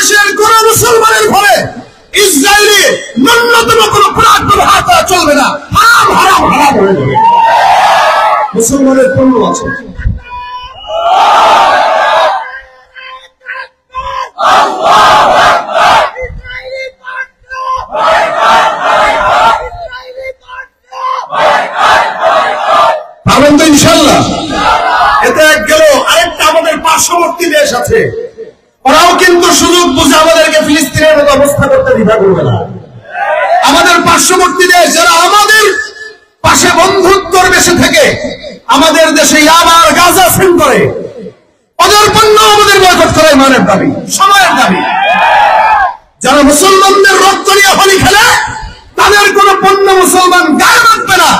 বাংলাদেশের কোন মুসলমানের ঘরে ইসরায়েলি ন্যূনতম কোন প্রোডাক্ট ব্যবহার করা চলবে না। হারাম হারাম হারাম হয়ে যাবে। মুসলমানের পণ্য আছে। পাবেন তো ইনশাল্লাহ? এতে এক গেল। আরেকটা আমাদের পার্শ্ববর্তী দেশ আছে, ওরাও কিন্তু সুযোগ বুঝে আমাদেরকে ফিলিস্তিনের মতো অবস্থা করতে দ্বিধা করবে না। আমাদের পার্শ্ববর্তী দেশ যারা আমাদের পাশে বন্ধুত্বর দেশে থেকে আমাদের দেশে আবার গাজা সেন করে, ওদের পণ্য আমাদের বয়কট করা ইমানের দাবি, সময়ের দাবি। যারা মুসলমানদের রক্ত নিয়ে হোলি খেলে তাদের কোন পণ্য মুসলমান গায়ে রাখবে না,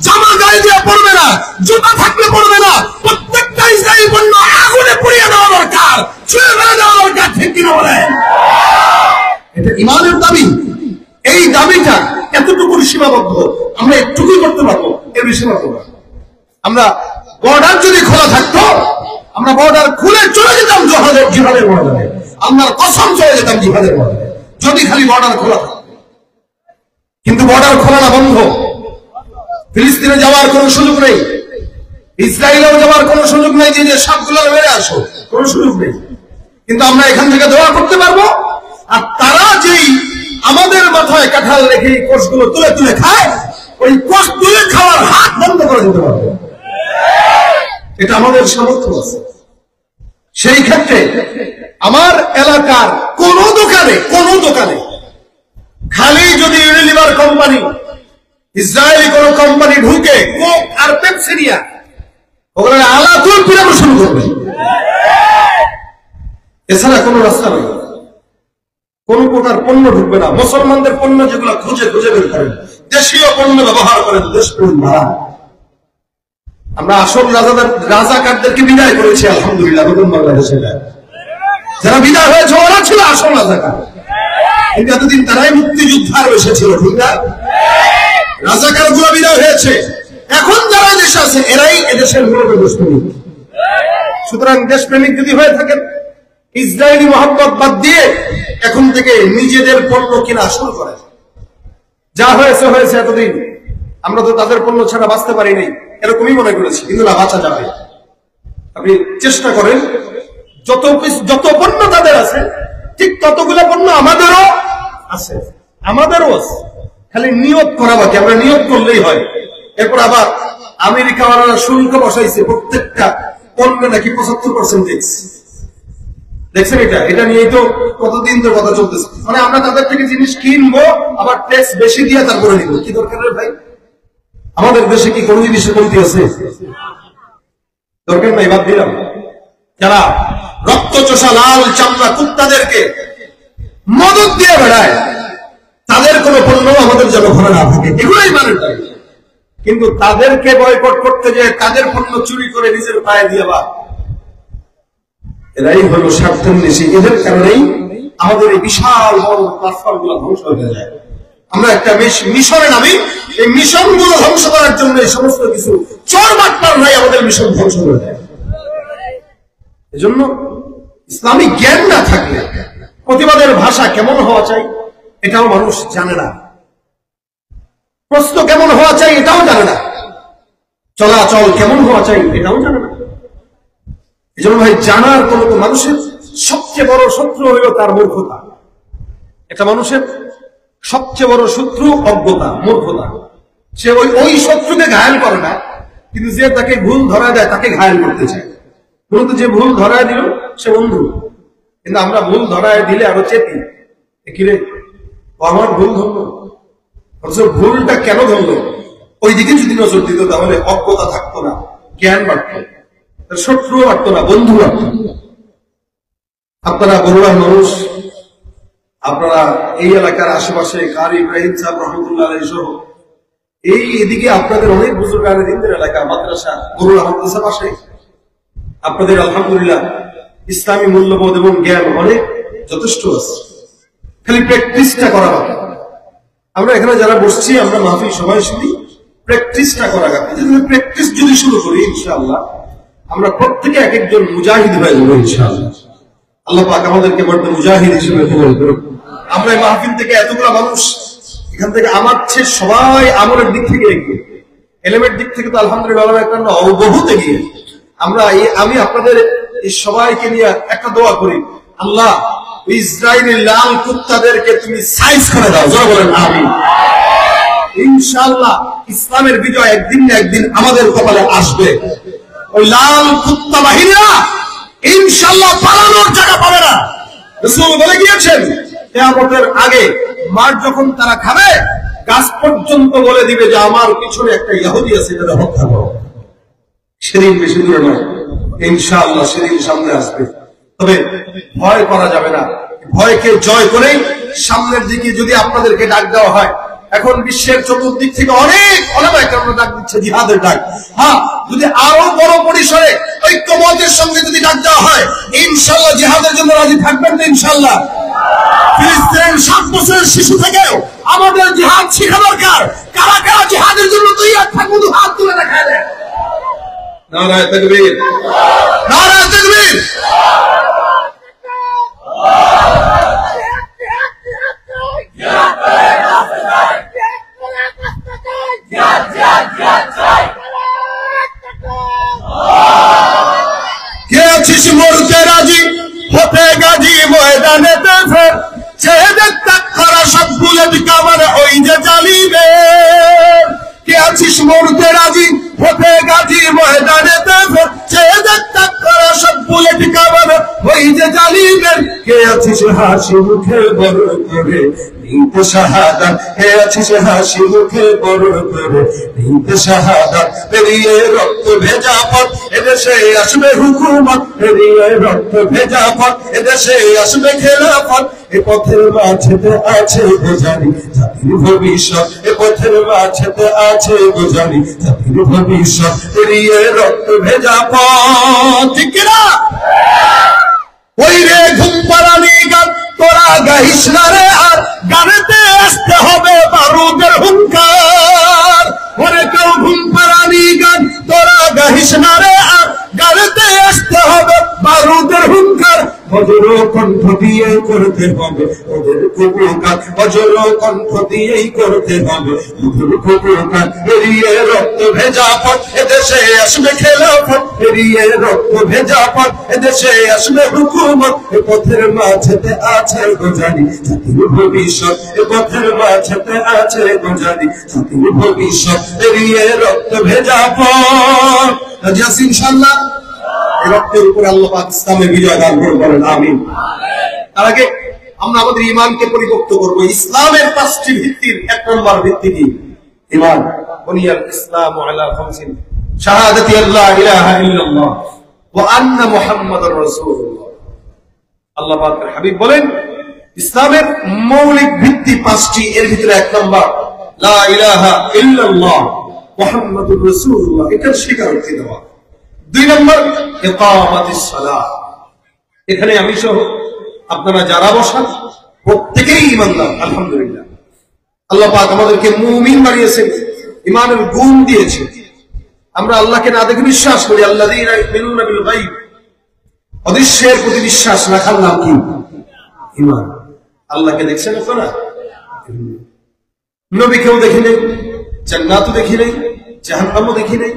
জামা গায়ে দিয়ে পড়বে না, জুতা থাকলে পড়বে না। প্রত্যেকটা ইসরায়েলি পণ্য আগুনে পুড়িয়ে দেওয়া দরকার, ছুঁয়ে ফেলে দেওয়া দরকার। ঠিক কিনা বলেন? এটা ইমানের দাবি। এই দাবিটা এতটুকু সীমাবদ্ধ, আমরা একটুকুই করতে পারবো, এর বেশি পারবো না। আমরা বর্ডার যদি খোলা থাকতো, আমরা বর্ডার খুলে চলে যেতাম জিহাদের বর্ডারে, আল্লাহর কসম চলে যেতাম জিহাদের বর্ডারে, যদি খালি বর্ডার খোলা থাকতো। কিন্তু বর্ডার খোলা না, বন্ধ। ফিলিস্তিনে যাওয়ার কোন সুযোগ নেই, ইসরায়েলেও যাওয়ার কোন সুযোগ নেই যে সবগুলো মেরে আসো, কোন সুযোগ নেই। কিন্তু আমরা এখান থেকে দোয়া করতে পারবো। আর তারা যেই আমাদের মাথায় কাঁঠাল রেখে কোষগুলো তুলে তুলে খায়, ওই কোষ তুলে খাওয়ার হাত বন্ধ করে দিতে পারবো। এটা আমাদের সামর্থ্য আছে। সেই ক্ষেত্রে আমার এলাকার কোন দোকানে খালি যদি ইউনিলিভার কোম্পানি, ইসরায়েলি কোন কোম্পানি ঢুকে কোক আর পেপসি নিয়ে ওখানে আলাতুল পিরানো শুরু করবে, এছাড়া কোন রাস্তা নেই। কোন প্রকার পণ্য ঢুকবে না। মুসলমানদের পণ্য যেগুলো খুঁজে খুঁজে বের করেন, দেশীয় পণ্য ব্যবহার করেন, দেশপ্রেম বাড়ান। আমরা আসল রাজাকারদেরকে বিদায় করেছি আলহামদুলিল্লাহ। নতুন বাংলাদেশে যারা বিদায় হয়েছে ওরা ছিল আসল রাজাকার, কিন্তু এতদিন তারাই মুক্তিযোদ্ধার এসেছিল। ঠিক না? রাজাকার গুলো বিদায় হয়েছে, এখন যারা দেশে আছে এরাই এদেশের মূলত দেশপ্রেমিক। সুতরাং দেশপ্রেমিক যদি হয়ে থাকেন, ইসরায়েলি মহব্বত বাদ দিয়ে এখন থেকে নিজেদের পণ্য কিনা শুরু করে। যা হয়েছে হয়েছে, এতদিন আমরা তো তাদের পণ্য ছাড়া বাঁচতে পারিনি, এরকমই মনে করেছি, কিন্তু না, বাঁচা যাবে। আপনি চেষ্টা করেন, যত পণ্য তাদের আছে ঠিক ততগুলো পণ্য আমাদেরও আছে, খালি নিয়োগ করা বাকি। আমরা নিয়োগ করলেই হয়। এরপর আবার আমেরিকা ওরা শুল্ক বসাইছে প্রত্যেকটা পণ্য নাকি 75% দেখছেন? এটা নিয়েই তো কতদিন ধরে কথা চলতেছে। মানে আমরা তাদের থেকে জিনিস কিনবো, আবার ট্যাক্স বেশি দিয়ে তারপরে নিব। কি দরকার ভাই? আমাদের দেশে কি কোন জিনিসের কমতি আছে? দরকার নাই, বাদ দিলাম। যারা রক্ত চোষা লাল চামড়া কুত্তাদেরকে মদত দিয়ে বেড়ায়, তাদের কোন পণ্য আমাদের যেন ঘরে না থাকে, এগুলোই মানে। কিন্তু তাদেরকে বয়কট করতে যে তাদের পণ্য চুরি করে নিজের পায়ে দিয়ে বা, এরাই হলো স্বার্থান্বেষী। এদের কারণেই আমাদের এই বিশাল বড় প্ল্যাটফর্ম গুলো ধ্বংস হয়ে যায়। আমরা একটা মিশনে নামি, এই মিশন গুলো ধ্বংস করার জন্য এই সমস্ত কিছু চোর বাটপার নাই, আমাদের মিশন ধ্বংস হয়ে যায়। এজন্য ইসলামিক জ্ঞান না থাকলে প্রতিবাদের ভাষা কেমন হওয়া চাই এটাও মানুষ জানে না, প্রশ্ন কেমন হওয়া চাই এটাও জানে না, চলাচল কেমন হওয়া চাই এটাও জানে না। এজন্য ভাই, জানার কোন মানুষের সবচেয়ে বড় শত্রু হইল তার মূর্খতা। একটা মানুষের সবচেয়ে বড় শত্রু অজ্ঞতা, মূর্খতা। সে ওই শত্রুকে ঘায়াল করে না, কিন্তু যে তাকে ভুল ধরা দেয় তাকে ঘায়াল করতে চায়। মূলত যে ভুল ধরায় দিল সে বন্ধু, কিন্তু আমরা ভুল ধরায় দিলে আরো চেপি, কিরে ও আমার ভুল ধরলো, অথচ ভুলটা কেন ধরলো ওই দিকে যদি নজর দিত তাহলে অজ্ঞতা থাকতো না, জ্ঞান বাড়তো, শত্রুও বাড়তো না, বন্ধু বাড়তো। আপনারা বড়ুয়ার মানুষ, আপনারা এই এলাকার আশেপাশে কারি ইব্রাহিম সাহেব রহমতুল্লাহ আলাইহি সহ এই এদিকে আপনাদের অনেক বুজুর্গানের দিনদের এলাকা, মাদ্রাসা, বড়ুয়া মাদ্রাসা পাশে আপনাদের আলহামদুলিল্লাহ ইসলামী মূল্যবোধ এবং জ্ঞান অনেক যথেষ্ট আছে, খালি প্র্যাকটিসটা করা বাকি। আমরা এখানে যারা বসছি আমরা মাহফিল সবাই শুনি, প্র্যাকটিসটা করা বাকি। প্র্যাকটিস যদি শুরু করি ইনশাআল্লাহ আমরা প্রত্যেকে এক একজন মুজাহিদ হয়ে যাবো ইনশাআল্লাহ। আল্লাহ পাক আমাদেরকে বড় মুজাহিদ হিসেবে কবুল করুন। আমরা এই মাহফিল থেকে এতগুলো মানুষ এখান থেকে আমার চেয়ে সবাই আমলের দিক থেকে এগিয়ে, এলেমের দিক থেকে তো আলহামদুলিল্লাহ একটা বহুত এগিয়ে। আমি আপনাদের এই সবাইকে নিয়ে একটা দোয়া করি, আল্লাহ ইসরায়েলের লাল কুত্তাদেরকে তুমি সাইজ করে দাও, জোরে বলেন আমিন। ইনশাআল্লাহ ইসলামের বিজয় একদিন না একদিন আমাদের কপালে আসবে। ওই লাল কুত্তা বাহিনীরা ইনশাআল্লাহ পালানোর জায়গা পাবে না। রাসূল বলে গিয়েছেন কিয়ামতের আগে মার যখন তারা খাবে, গাছ পর্যন্ত বলে দিবে যে আমার পিছনে একটা ইহুদি আছে, এটা হত্যা করো। সেদিন বেশি দূরে নয়, ইনশাআল্লাহ সেদিন সামনে আসবে। তবে ভয় করা যাবে না, ভয়কে জয় করেই সামনের দিকে যদি আপনাদেরকে ডাক দেওয়া হয়, এখন বিশ্বের চতুর্দিক থেকে অনেক ডাক দিচ্ছে জিহাদের ডাক। হ্যাঁ, যদি আরো বড় পরিসরে ঐক্যমতের সঙ্গে যদি ডাক দেওয়া হয়, ইনশাআল্লাহ জিহাদের জন্য রাজি থাকবেন তো ইনশাআল্লাহ? ফিলিস্তিনের 7 বছরের শিশু থেকেও আমাদের জিহাদ শেখা দরকার। কারা কারা জিহাদের জন্য তৈরি থাকবো, হাত তুলে দেখা দেয়। নারায়ে তাকবীর, নারায়ে তাকবীর। কে আছিস মরতে রাজি, হতে গাজী ময়দানেতে ফের, ছেদের তাক করা সব বুলেট কামার ওই যে জ্বালিবে। কে আছিস মরতে রাজি, হতে গাজী ময়দানেতে ফের, ছেদের তাক করা সব বুলেট কামার ওই যে জ্বালিবে। কে আছিস হাসি মুখে বড় করে নিতে শাহাদাত, কে আছিস হাসি মুখে বড় করে নিতে শাহাদাত। পেরিয়ে রক্ত ভেজা পথ এদেশে আসবে হুকুমত, পেরিয়ে রক্ত ভেজা পথ এদেশে আসবে খেলাফত। এ পথের মাঝেতে আছে গোজারি জাতির ভবিষ্যৎ, এ পথের মাঝেতে আছে গোজারি জাতির ভবিষ্যৎ। পেরিয়ে রক্ত ভেজা পথ, ঠিক না? ওই রে ঘুম পাড়ানি গান তোরা গাইস না রে, আর গানেতে আসতে হবে বারুদের হুঙ্কার। ওরে কেউ ঘুম পাড়ানি গান তোরা গাইস না রে, আর গানেতে আসতে হবে বারুদের হুঙ্কার। বজ্র কণ্ঠ দিয়ে করতে হবে ওদের কুকুরকার, বজ্র কণ্ঠ দিয়েই করতে হবে ওদের কুকুরকার। এড়িয়ে রক্ত ভেজা পথ এদেশে আসবে খেলাফত, এড়িয়ে রক্ত ভেজা পথ এদেশে আসবে হুকুমত। এ পথের মাঝেতে আছে গোজারি জাতির ভবিষ্যৎ, এ পথের মাঝেতে আছে গোজারি জাতির ভবিষ্যৎ। এড়িয়ে রক্ত ভেজা পথ, রাজি আছি ইনশাআল্লাহ? এই রক্তের উপরে আল্লাহ পাক ইসলামের বিজয় দান করুন, বলেন আমিন। তার আগে আমরা আমাদের ঈমানকে পরিপক্ত করব। ইসলামের 5টি ভিত্তির 1 নম্বর ভিত্তি কি? ঈমান। বুনিয়াল ইসলামু আলা 5 শাহাদাতি আল্লা ইলাহা ইল্লাল্লাহ ওয়া আন্না মুহাম্মাদুর রাসূলুল্লাহ। আল্লাহ পাকের হাবিব বলেন ইসলামের মৌলিক ভিত্তি 5টি, এর ভিতরে 1 নম্বর লা ইলাহা ইল্লাল্লাহ মুহাম্মাদুর রাসূলুল্লাহ, এটার স্বীকারোক্তি দেওয়া। 2 নম্বর ইকামাতিস সালাহ। এখানে আমি সহ আপনারা যারা বসেন প্রত্যেকেই ঈমানদার আলহামদুলিল্লাহ। আল্লাহ পাক আমাদেরকে মুমিন বানিয়েছেন, ঈমানের গুণ দিয়েছেন। আমরা আল্লাহকে না দেখে বিশ্বাস করি, আল্লাযীনা ইউমিনুনা বিল গায়ব, অদৃশ্যের প্রতি বিশ্বাস রাখার নাম কি? ঈমান। আল্লাহকে দেখছেন আপনারা? নবীকেও দেখি নাই, জান্নাতও দেখি নাই, জাহান্নামও দেখি নাই।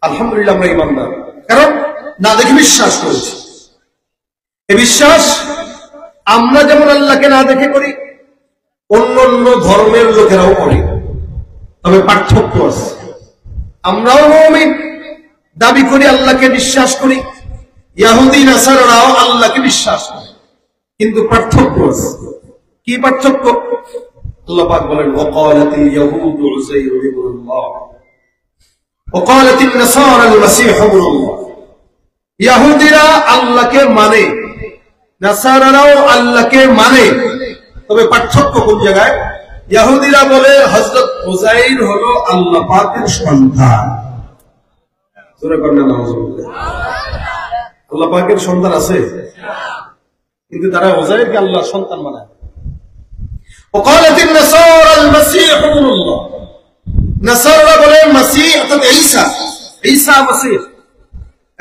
আলহামদুলিল্লাহ আমরা ঈমানদার, কারণ না দেখে বিশ্বাস করেছি। এই বিশ্বাস আমরা যেমন আল্লাহকে না দেখে করি, অন্য অন্য ধর্মের লোকেরাও করে, তবে পার্থক্য আছে। আমরাও মুমিন দাবি করি, আল্লাহকে বিশ্বাস করি, ইহুদি নাসারারাও আল্লাহকে বিশ্বাস করে, কিন্তু পার্থক্য আছে। কি পার্থক্য? আল্লাহ পাক বলেন ওয়াকালাতিল ইয়াহুদু উযাইর ইবনুল্লাহ ওয়াকালাতিন নাসারা আল মাসীহ ইবনুল্লাহ। ইহুদিরা আল্লাহকে মানে, নাসারারাও আল্লাহকে মানে, তবে পার্থক্য কোন জায়গায়? ইহুদিরা বলে হযরত উযাইর হলো আল্লাহ পাকের সন্তান। জোরে বলেন নাউযুবিল্লাহ। আল্লাহ পাকের সন্তান আছে, কিন্তু তারা উযাইরকে আল্লাহর সন্তান বানায়। ওয়াকালাতিন নাসারা আল মাসীহ ইবনুল্লাহ। নাসারা বলে মাসীহ অর্থাৎ ঈসা, ঈসা মাসীহ।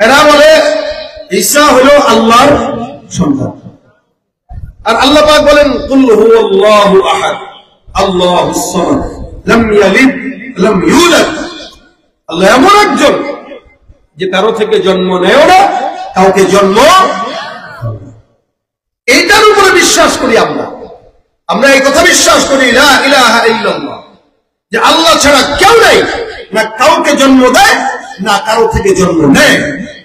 এরা বলে ঈসা হলো আল্লাহর সন্তান। আর আল্লাহ পাক বলেন কুল হুয়াল্লাহু আহাদ আল্লাহুস সামাদ লাম ইয়ালিদ লাম ইউলাদ। আল্লাহ এমন একজন যে কারো থেকে জন্ম নেয় না, কাউকে জন্ম, এইটার উপরে বিশ্বাস করি আমরা। আমরা এই কথা বিশ্বাস করি লা ইলাহা ইল্লাল্লাহ, যে আল্লাহ ছাড়া কেউ নেই, না কাউকে জন্ম দেয় না কারো থেকে জন্ম নেয়,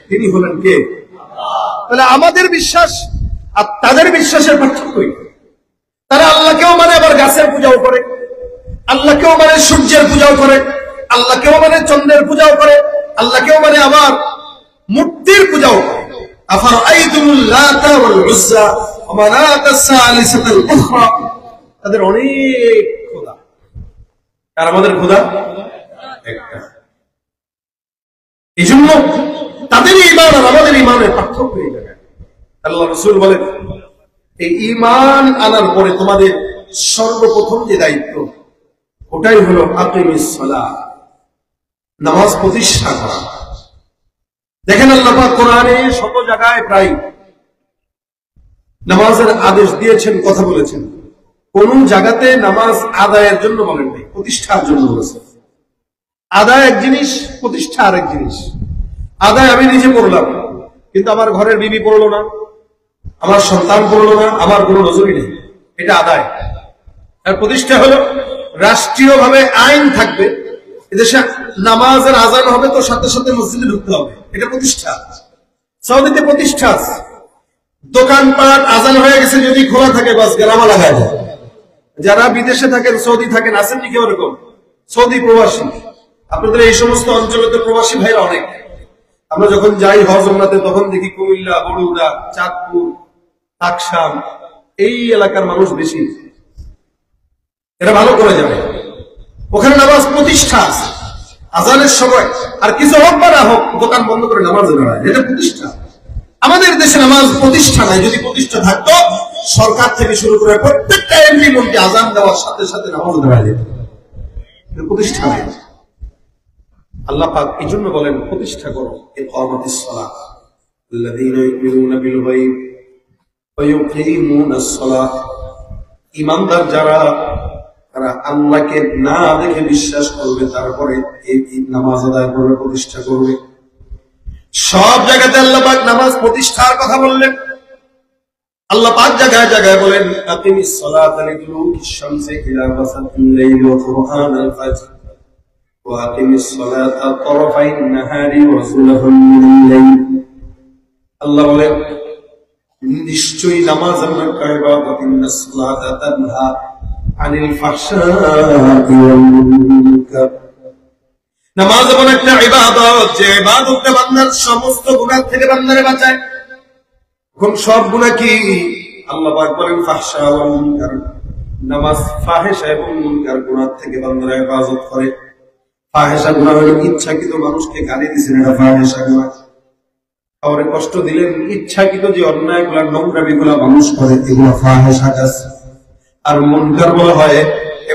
তিনি হলেন কে? তাহলে আমাদের বিশ্বাস আর তাদের বিশ্বাসের পার্থক্য। তারা আল্লাহকেও মানে আবার গাছের পূজাও করে, আল্লাহকেও মানে সূর্যের পূজাও করে, আল্লাহকেও মানে চন্দ্রের পূজাও করে, আল্লাহকেও মানে আবার মূর্তির পূজাও করে। আফারাআইতুমুল লাতা ওয়াল উজ্জা ওয়া মানাতাস সালিসাতাল উখরা। তাদের অনেক খোদা, আর আমাদের খোদা একটা। এই জন্য তাদের ঈমান আর আমাদের ঈমানের পার্থক্য এই জায়গায়। আল্লাহ রাসূল বলেন, এই ঈমান আনার পরে তোমাদের সর্বপ্রথম যে দায়িত্ব, ওটাই হলো আকিমিস সালাহ, নামাজ প্রতিষ্ঠা করা। দেখেন আল্লাহ পাক কোরআনে শত জায়গায় প্রায় নামাজের আদেশ দিয়েছেন, কথা বলেছেন। কোন জায়গাতে নামাজ আদায়ের জন্য বলেন নাই, প্রতিষ্ঠার জন্য বলেছেন। আদায় এক জিনিস, প্রতিষ্ঠা আরেক জিনিস। আদায় আমি নিজে পড়লাম, কিন্তু আমার ঘরের বিবি পড়লো না, আমার সন্তান পড়লো না, আমার কোনো নজরই নেই, এটা আদায়। আর প্রতিষ্ঠা হলো রাষ্ট্রীয়ভাবে আইন থাকবে, এদেশে নামাজের আজান হবে তো সাথে সাথে মসজিদে ঢুকতে হবে, এটা প্রতিষ্ঠা। সৌদিতে প্রতিষ্ঠা আছে, দোকানপাট আজান হয়ে গেছে যদি খোলা থাকে বাস গ্রামা লাগায় যায়। যারা বিদেশে থাকেন, সৌদি থাকেন, আছেন কি কেউ এরকম? সৌদি প্রবাসী, আপনাদের এই সমস্ত অঞ্চলে তো প্রবাসী ভাইরা অনেক। আমরা যখন যাই হজ উমরাতে তখন দেখি কুমিল্লা, বড়ুড়া, চাঁদপুর, টাকসাম, এই এলাকার মানুষ বেশি। এরা ভালো করে যাবে, ওখানে নামাজ প্রতিষ্ঠা আছে আজানের সময়, আর কিছু হোক বা না হোক দোকান বন্ধ করে নামাজ দাঁড়ায়, এটা প্রতিষ্ঠা। আমাদের দেশে নামাজ প্রতিষ্ঠা নাই। যদি প্রতিষ্ঠা থাকতো, সরকার থেকে শুরু করে প্রত্যেকটা এমপি মন্ত্রী আজান দেওয়ার সাথে সাথে নামাজ দাঁড়ায় যেত, প্রতিষ্ঠা নাই। আল্লাহ পাক এই জন্য বলেন প্রতিষ্ঠা করো, ইকামাতিস সালাহ আল্লাযীনা ইউমিনুনা বিল গায়ব ওয়া ইউকিমুনাস সালাহ। ঈমানদার যারা, তারা আল্লাহকে না দেখে বিশ্বাস করবে, তারপরে এই নামাজ আদায় করবে, প্রতিষ্ঠা করবে। সব জায়গাতে আল্লাহ পাক নামাজ প্রতিষ্ঠার কথা বললেন। আল্লাহ পাক জায়গায় জায়গায় বলেন আকিমিস সালাতা লিদুলুকিশ শামসি ইলা গাসাকিল লাইলি ওয়া কুরআনাল ফাজর ওয়া আকিমিস সালাতা তারাফাইন নাহারি ওয়া যুলফান মিনাল লাইল। আল্লাহ বলেন নিশ্চয়ই নামাজ আল্লাহর ইবাদত, ইন্নাস সালাতা তানহা আনিল ফাহশাই ওয়াল মুনকার। নামাজ এমন একটা ইবাদত যে ইবাদতটা বান্দার সমস্ত গুনাহ থেকে বান্দারে বাঁচায়। এখন সব গুনাহ কি? আল্লাহ পাক বলেন ফাহশা ওয়াল মুনকার। নামাজ ফাহিশা এবং মুনকার গুনাহ থেকে বান্দারা ইবাদত করে। ফাহিশা গুনাহ হলো ইচ্ছাকৃত মানুষকে গালি দিছেন, এটা ফাহিশা গুনাহ। কাউরে কষ্ট দিলেন, ইচ্ছাকৃত যে অন্যায়গুলো, নোংরামিগুলো মানুষ করে, এগুলো ফাহিশা কাজ। আর মুনকার বলা হয়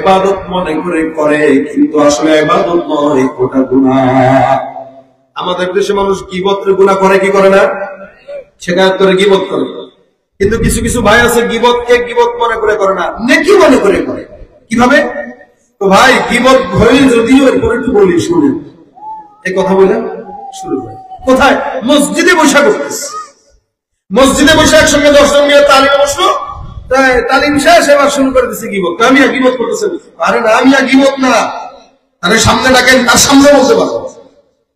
ইবাদত মনে করে করে, কিন্তু আসলে ইবাদত নয়, ওটা গুনাহ। আমাদের দেশে মানুষ গীবতের গুনাহ করে কি করে না? শেখায়ত করে গীবত করে। কিন্তু কিছু কিছু ভাই আছে গীবতকে গীবত মনে করে করে না, নেকি মনে করে করে। কিভাবে? তো ভাই গীবত হয়ে যদিও এরপরে একটু বলি, শুনেন এই কথা বললেন শুরু করে। কোথায়? মসজিদে বসে করতেছে। মসজিদে বসে একসঙ্গে 10 জন মিলে তালিমে বসলো, তালিম শেষ, এবার শুরু করে দিচ্ছে গীবত। আমি আর গীবত করতেছে। আরে না, আমি আর গীবত না, আরে সামনে ডাকেন, তার সামনে বলতে পারবো,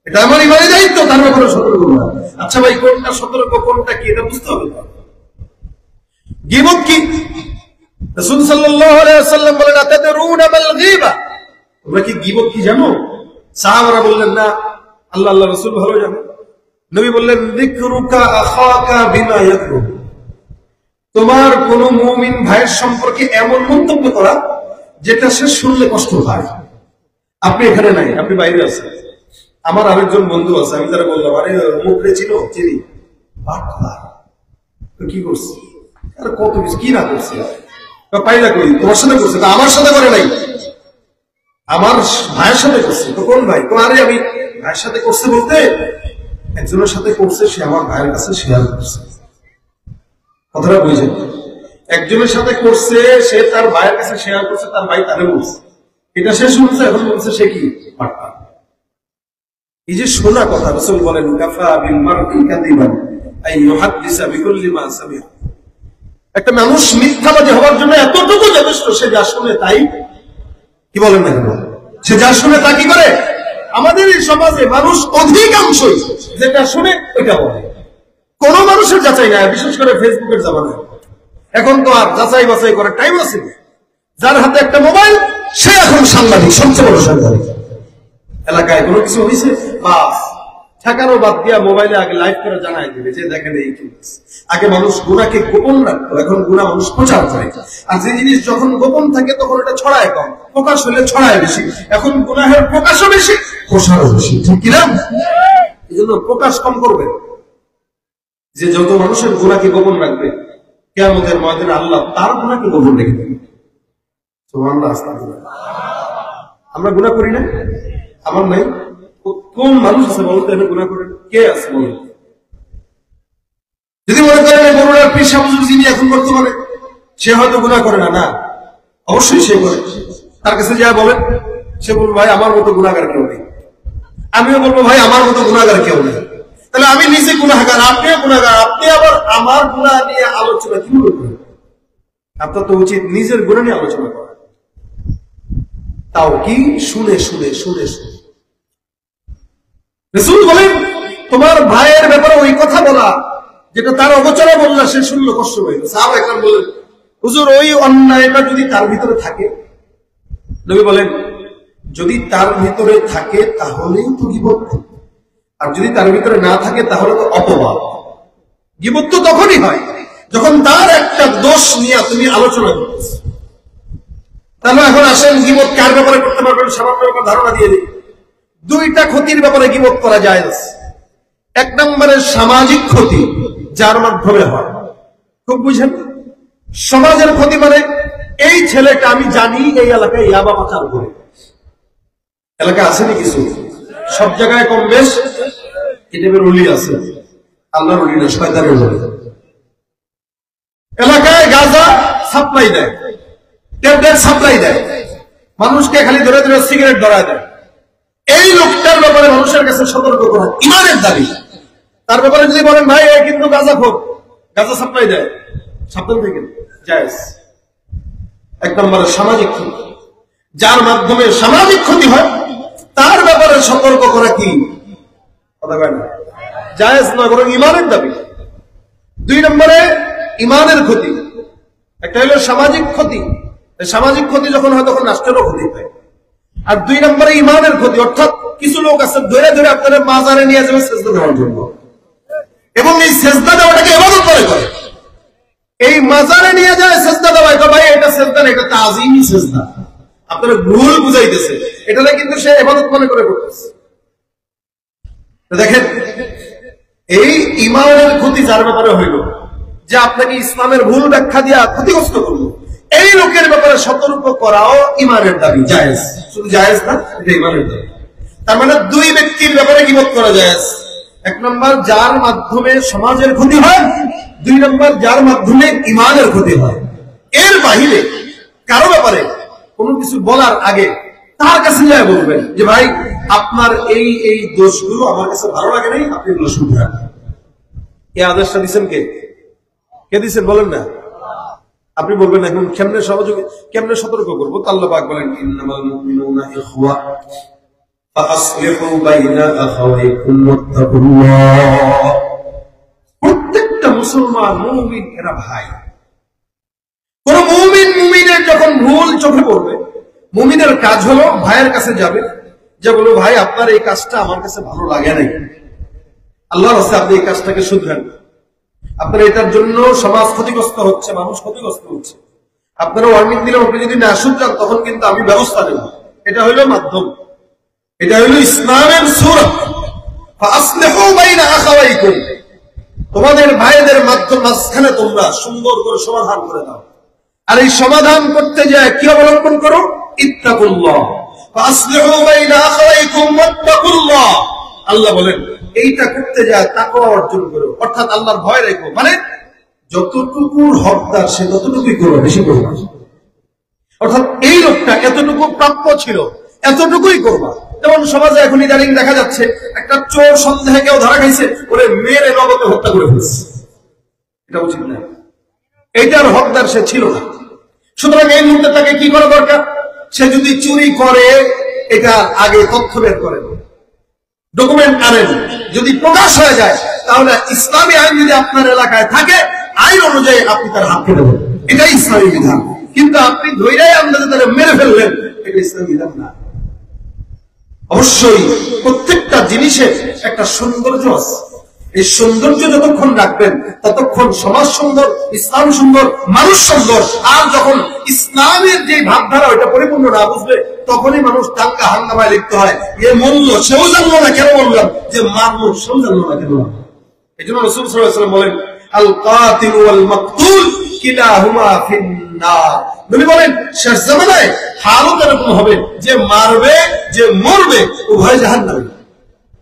এটা আমার ইমানের দায়িত্ব, তার ব্যাপারে সতর্ক না। আচ্ছা ভাই, কোনটা সতর্ক কোনটা কি এটা বুঝতে হবে। গীবত কি? রাসূল সাল্লাল্লাহু আলাইহি ওয়াসাল্লাম বলেন আতাদরুনা মাল গীবা, তোমরা কি গীবত কি জানো? সাহাবারা বললেন না। আল্লাহ রাসূল ভালো জানেন। নবী বললেন যিকরুকা আখাকা বিমা ইয়াকরু, তোমার কোন মুমিন ভাইয়ের সম্পর্কে এমন মন্তব্য করা যেটা সে শুনলে কষ্ট পায়। আপনি এখানে নাই, আপনি বাইরে আছেন, আমার আরেকজন বন্ধু আছে, আমি তারা বললাম আরে মুখরে চিনো? চিনি। কি করছি? আরে কত কিছু কি না করছে, পাইলা করি, তোমার সাথে করছে, আমার সাথে করে নাই, আমার ভাইয়ের সাথে করছে। তো কোন ভাই? আরে আমি ভাইয়ের সাথে করছে বলতে একজনের সাথে করছে, সে আমার ভাইয়ের কাছে শেয়ার করছে। কথাটা বুঝছেন? একজনের সাথে করছে, সে তার ভাইয়ের কাছে শেয়ার করছে, তার ভাই তারে বলছে, এটা সে শুনছে, এখন বলছে সে কি পারতা। এই যে শোনা কথা, রাসূল বলেন কাফা বিল মারই কাযিবান আই ইউহাদ্দিসা বিকুল্লি মা সামিআ। একটা মানুষ মিথ্যাবাদী হওয়ার জন্য এতটুকু যথেষ্ট, সে যা শুনে তাই কি বলেন না কেন, সে যা শুনে তা কি করে। আমাদের এই সমাজে মানুষ অধিকাংশই যেটা শুনে ওইটা বলে, কোন মানুষের যাচাই নাই, বিশেষ করে ফেসবুকের জামানায়। এখন তো আর যাচাই বাছাই করার টাইম আছে না। যার হাতে একটা মোবাইল, সে এখন সাংবাদিক, সবচেয়ে বড় সাংবাদিক। এলাকায় কোনো কিছু হয়েছে, বাস ঠেকানো বাদ দিয়া মোবাইলে আগে লাইভ করে জানাই দিবে যে দেখেন এই কি। আগে মানুষ গুনাহকে গোপন রাখতো, এখন গুনাহ মানুষ প্রচার করে। আর যে জিনিস যখন গোপন থাকে তখন এটা ছড়ায় কম, প্রকাশ হলে ছড়ায় বেশি। এখন গুনাহের প্রকাশও বেশি, প্রসারও বেশি, ঠিক কিনা? এই জন্য প্রকাশ কম করবে। যে যত মানুষের গুনাহকে গোপন রাখবে, কিয়ামতের ময়দানে আল্লাহ তার গুনাহকে গোপন রেখে দেবে। সুবহানাল্লাহ, আস্তাগফিরুল্লাহ। আমরা গুনাহ করি না? আমার নাই? কোন মানুষ আছে বলতে এনে গুনাহ করেন? কে আছে বলেন? যদি মনে করেন বড়ুড়ার পীর সাহেব হুজুর যিনি এখন বর্তমানে, সে হয়তো গুনাহ করে না, না, অবশ্যই সে করে। তার কাছে যা বলেন, সে বলবে ভাই আমার মতো গুনাহগার কেউ নেই। আমিও বলবো ভাই আমার মতো গুনাহগার কেউ নেই। তাহলে আমি নিজে গুনাহগার, আপনিও গুনাহগার, আপনি আবার আমার গুনাহ নিয়ে আলোচনা কি করবেন? আপনার তো উচিত নিজের গুনাহ নিয়ে আলোচনা করা, তাও কি শুনে শুনে শুনে শুনে। রাসূল বলেন তোমার ভাইয়ের ব্যাপারে ওই কথা বলা যেটা তার অগোচরে বললা, সে শুনলো কষ্ট হইল। সাহাবা একরাম বলেন হুজুর ওই অন্যায়টা যদি তার ভিতরে থাকে, নবী বলেন যদি তার ভিতরে থাকে তাহলেই তো গীবত, আর যদি তার ভিতরে না থাকে তাহলে তো অপবাদ। গীবত তো তখনই হয় যখন তার একটা দোষ নিয়ে তুমি আলোচনা করতেছ। তাহলে এখন আসেন গীবত কার ব্যাপারে করতে পারবেন, সামান্য ব্যাপারে ধারণা দিয়ে দিই। দুইটা ক্ষতির ব্যাপারে গীবত করা যায়। এক নম্বরে সামাজিক ক্ষতি, যার মাধ্যমে হয়, খুব বুঝেন, সমাজের ক্ষতি মানে এই ছেলেটা আমি জানি এই এলাকায় ইয়াবা পাচার করে। এলাকা আসেনি কিছু, সব জায়গায় কম বেশ কিতাবের উলি আছে, আল্লাহর উলি না, শয়তানের উলি। এলাকায় গাঁজা সাপ্লাই দেয়, ট্যাবলেট সাপ্লাই দেয়, মানুষকে খালি ধরে ধরে সিগারেট ধরায় দেয়। এই লোকটার ব্যাপারে মানুষের কাছে সতর্ক করা ইমানের দাবি। তার ব্যাপারে যদি বলেন ভাই এ কিন্তু গাঁজা খোর, গাঁজা সাপ্লাই দেয়, সাবধান থাকেন, জায়েজ। এক নম্বরে সামাজিক ক্ষতি, যার মাধ্যমে সামাজিক ক্ষতি হয় তার ব্যাপারে সতর্ক করা কি কথা কয় না, জায়েজ না, বরং ইমানের দাবি। দুই নম্বরে ইমানের ক্ষতি, একটা হলো সামাজিক ক্ষতি। সামাজিক ক্ষতি যখন হয় তখন রাষ্ট্রেরও ক্ষতি হয়। আর দুই নম্বরে ইমানের ক্ষতি, অর্থাৎ কিছু লোক আছে ধরে ধরে আপনারা মাজারে নিয়ে যাবে সেজদা দেওয়ার জন্য, এবং এই সেজদা দেওয়াটাকে ইবাদত করে করে। এই মাজারে নিয়ে যায় সেজদা দেওয়া, এটা ভাই এটা সেজদা না, এটা তাজিমি সেজদা। আপনারা ভুল বুঝাইতেছে, এটা কিন্তু সে ইবাদত মনে করে করতেছে। দেখেন এই ইমানের ক্ষতি যার ব্যাপারে হইল, যে আপনাকে ইসলামের ভুল ব্যাখ্যা দিয়া ক্ষতিগ্রস্ত করলো, এই লোকের ব্যাপারে সতর্ক করাও ইমানের দাবি, জায়েজ। শুধু জায়েজ না, এটা ইমানের দাবি। তার মানে দুই ব্যক্তির ব্যাপারে গীবত করা জায়েজ। এক নম্বর যার মাধ্যমে সমাজের ক্ষতি হয়, দুই নম্বর যার মাধ্যমে ইমানের ক্ষতি হয়। এর বাহিরে কারো ব্যাপারে কোনো কিছু বলার আগে তার কাছে যায় বলবেন যে ভাই আপনার এই এই দোষগুলো আমার কাছে ভালো লাগে নাই, আপনি এগুলো শুধরান। এই আদেশটা দিচ্ছেন কে? কে দিচ্ছেন বলেন না? আপনি বলবেন এখন কেমনে সহযোগী, কেমনে সতর্ক করবো? আল্লাহ পাক বলেন ইন্নামাল মুমিনুনা ইখওয়া ফাআসলিহু বাইনা আখাওয়াইকুম ওয়াত্তাকুল্লাহ। প্রত্যেকটা মুসলমান মুমিন এরা ভাই। কোন মুমিন মুমিনের যখন ভুল চোখে পড়বে, মুমিনের কাজ হলো ভাইয়ের কাছে যাবে, যে বলবো ভাই আপনার এই কাজটা আমার কাছে ভালো লাগে নাই, আল্লাহর রাস্তায় আপনি এই কাজটাকে শুধরান। আপনার এটার জন্য সমাজ ক্ষতিগ্রস্ত হচ্ছে, মানুষ ক্ষতিগ্রস্ত হচ্ছে। আপনারা ওয়ার্নিং দিলে আপনি যদি না শুধরান তখন কিন্তু আমি ব্যবস্থা নেব। এটা হইল মাধ্যম, এটা হইল ইসলামের সূরা। ফাআসলিহু বাইনা আখাওয়াইকুম, তোমাদের ভাইদের মাঝখানে তোমরা সুন্দর করে সমাধান করে দাও। আর এই সমাধান করতে যায় কি অবলম্বন করো? ইত্তাকুল্লাহ। ফাআসলিহু বাইনা আখাওয়াইকুম ওয়াত্তাকুল্লাহ। আল্লাহ বলেন এইটা করতে যায় তাকওয়া অর্জন করো, অর্থাৎ আল্লাহর ভয় রেখো। মানে যতটুকুর হকদার সে ততটুকুই করবে, বেশি করবে। অর্থাৎ এই লোকটা এতটুকু প্রাপ্য ছিল, এতটুকুই করবা। যেমন সমাজে এখন ইদানিং দেখা যাচ্ছে একটা চোর সন্দেহে কেউ ধরা খাইছে, ওরে মেরে নগদে হত্যা করে ফেলছে। এটা উচিত না, এইটার হকদার সে ছিল না। সুতরাং এই মুহূর্তে তাকে কি করা দরকার? সে যদি চুরি করে এটা আগে তথ্য বের করেন, ডকুমেন্ট আনেন। যদি প্রকাশ হয়ে যায় তাহলে ইসলামী আইন যদি আপনার এলাকায় থাকে, আইন অনুযায়ী আপনি তার হাত কেটে দেবেন, এটাই ইসলামী বিধান। কিন্তু আপনি ধৈর্যই আন্দাজে তারা মেরে ফেললেন, এটা ইসলামী বিধান না। অবশ্যই প্রত্যেকটা জিনিসের একটা সৌন্দর্য আছে। এই সৌন্দর্য যতক্ষণ রাখবেন ততক্ষণ সমাজ সুন্দর, ইসলাম সুন্দর, মানুষ সুন্দর। আর যখন ইসলামের যে ভাবধারা ওইটা পরিপূর্ণ না বুঝবে, তখনই মানুষ দাঙ্গা হাঙ্গামায় লিপ্ত হয়। এ মূল্য সেও জানলো না কেন বললাম, যে মারলো সেও জানলো না কেন। এই জন্য রাসূল সাল্লাল্লাহু আলাইহি ওয়াসাল্লাম বলেন, আল কাতিল ওয়াল মাকতুল কিলাহুমা ফিন্নার। নবী বলেন শেষ জামানায় হালত এরকম হবে যে মারবে যে মরবে উভয় জাহান্নামী।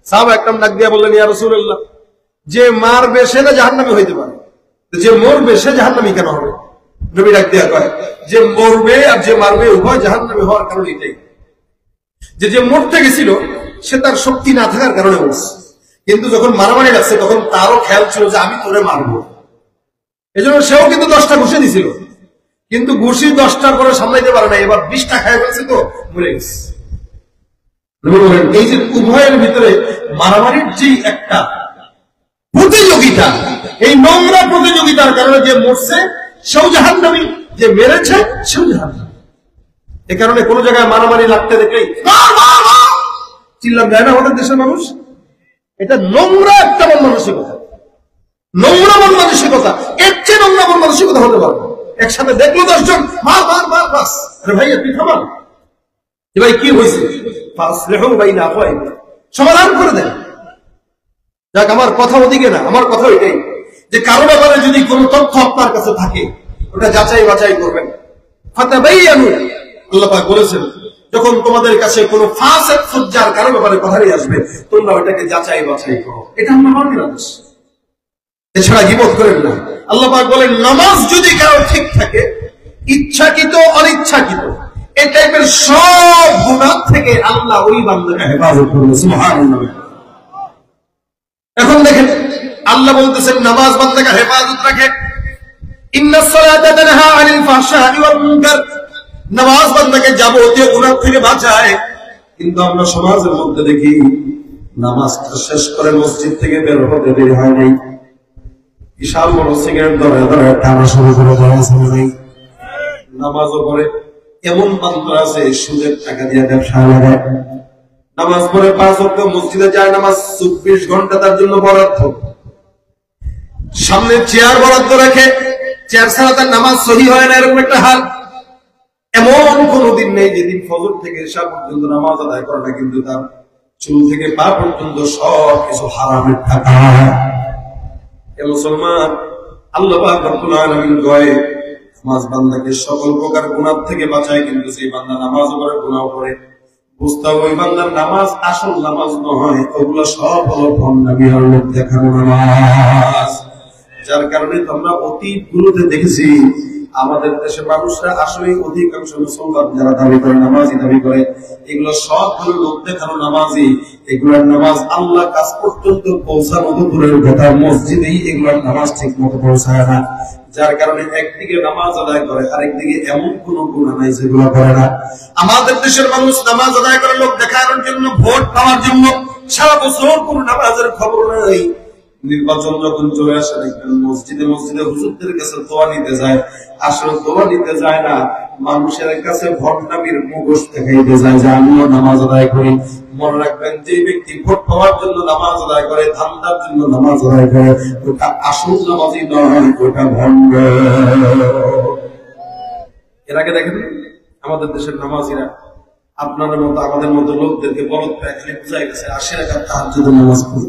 সাহাবা একরাম ডাক দিয়া বললেন, ইয়া রাসূলুল্লাহ, যে মারবে সে না জাহান্নামী হইতে পারে, যে মরবে সে জাহান্নামী কেন হবে? নবী ডাক দিয়া কয়, যে মরবে আর যে মারবে উভয় জাহান্নামী হওয়ার কারণ এটাই যে যে মরতে গেছিল সে তার শক্তি না থাকার কারণে মরছে। কিন্তু যখন মারামারি লাগছে তখন তারও খেয়াল ছিল যে আমি তোরে মারবো, এই জন্য সেও কিন্তু 10টা ঘুষি দিছিল, কিন্তু ঘুষি 10টার পরে সামলাইতে পারে না, এবার 20টা খাই ফেলছে তো মরে গেছে। এই যে উভয়ের ভিতরে মারামারির যে একটা প্রতিযোগিতা, এই নোংরা প্রতিযোগিতার কারণে যে মরছে সেও জাহান্নামী, যে মেরেছে সেও জাহান্নামী। এ কারণে কোন জায়গায় মারামারি লাগতে দেখলেই চিল্লাম যায় না আমাদের দেশের মানুষ। এটা নোংরা একটা মন মানসিকতা, নোংরা মন মানসিকতা। এর চেয়ে নোংরা মন মানসিকতা হতে পারবে। একসাথে দেখলো 10 জন মার মার মার বাস, আরে ভাই আপনি থামান, যে ভাই কি হয়েছে, সমাধান করে দেন। যাক, আমার কথা ওদিকে না, আমার কথা এটাই যে কারো ব্যাপারে যদি কোনো তথ্য আপনার কাছে থাকে ওটা যাচাই বাছাই করবেন। ফাতাবাইয়ানু, আল্লাহ পাক বলেছেন, যখন তোমাদের কাছে কোনো ফাসিক ফুজ্জার কারো ব্যাপারে কথাই আসবে তোমরা ওটাকে যাচাই বাছাই করো। এটা আমার নির্দেশ, এছাড়া গীবত করেন না। আল্লাহ পাক বলেন, নামাজ যদি কারো ঠিক থাকে, ইচ্ছাকৃত অনিচ্ছাকৃত এই টাইপের সব গুনাহ থেকে আল্লাহ ওই বান্দাকে হেফাজত করবে। সুবহানাল্লাহ। এখন দেখেন আল্লাহ বলতেছেন নামাজ বান্দাকে হেফাজত রাখে। ইন্নাস সালাতা তানহা আনিল ফাহশাই ওয়াল মুনকার, নামাজ বান্দাকে যাবতীয় গুনাহ থেকে বাঁচায়। কিন্তু আমরা সমাজের মধ্যে দেখি নামাজটা শেষ করে মসজিদ থেকে বের হতে দেরি হয় নাই, বিশাল বড় সিগারেট ধরে ধরে টানা শুরু করে দেয়, নামাজও পড়ে। এমন বান্দা আছে সুদের টাকা দিয়ে ব্যবসা লাগায়, নামাজ পড়ে 5 ওয়াক্ত মসজিদে যায়, নামাজ 24 ঘন্টা তার জন্য বরাদ্দ, সামনে চেয়ার বরাদ্দ রাখে, চেয়ার ছাড়া তার নামাজ সহি হয় না, এরকম একটা হাল। এমন কোনদিন নেই যেদিন ফজর থেকে এশা পর্যন্ত নামাজ আদায় করে না, কিন্তু তার চুল থেকে পা পর্যন্ত সব কিছু হারামের টাকা। এ মুসলমান, আল্লাহ পাক রব্বুল আলামিন কয় নামাজ বান্দাকে সকল প্রকার গুনাহ থেকে বাঁচায়, কিন্তু সেই বান্দা নামাজও করে গুনাহ করে। বুঝতে হবে ওই বান্দার নামাজ আসল নামাজ নয়, ওগুলো সব হলো ভণ্ডামি আর লোক দেখানো নামাজ। যার কারণে আমরা অতীতগুলোতে দেখেছি আমাদের দেশের মানুষরা আসলে অধিকাংশ মুসলমান যারা দাবি করে, নামাজি দাবি করে, এগুলো সব হলো লোক দেখানো নামাজি। এগুলোর নামাজ আল্লাহ কাছ পর্যন্ত পৌঁছানো দূরের কথা, মসজিদেই এগুলোর নামাজ ঠিক মতো পৌঁছায় না। যার কারণে একদিকে নামাজ আদায় করে, আরেকদিকে এমন কোন গুনাহ নাই যেগুলো করে না। আমাদের দেশের মানুষ নামাজ আদায় করে লোক দেখানোর জন্য, ভোট পাওয়ার জন্য, সারা বছর কোন নামাজের খবর নাই। নির্বাচন যখন চলে আসে দেখবেন মসজিদে মসজিদে হুজুরদের কাছে দোয়া নিতে যায়, আসলে দোয়া নিতে যায় না, মানুষের কাছে ভণ্ডামির মুখোশ দেখাইতে যায় যে আমিও নামাজ আদায় করি। মনে রাখবেন, যে ব্যক্তি ভোট পাওয়ার জন্য নামাজ আদায় করে, ধান্দার জন্য নামাজ আদায় করে, ওটা আসল নামাজি নয়, ওটা ভণ্ড। এর আগে দেখেন আমাদের দেশের নামাজিরা আপনাদের মতো আমাদের মতো লোকদেরকে বলদ পায় খালি বুঝাই গেছে 80 রাকাত তাহাজ্জুদের নামাজ পড়ে।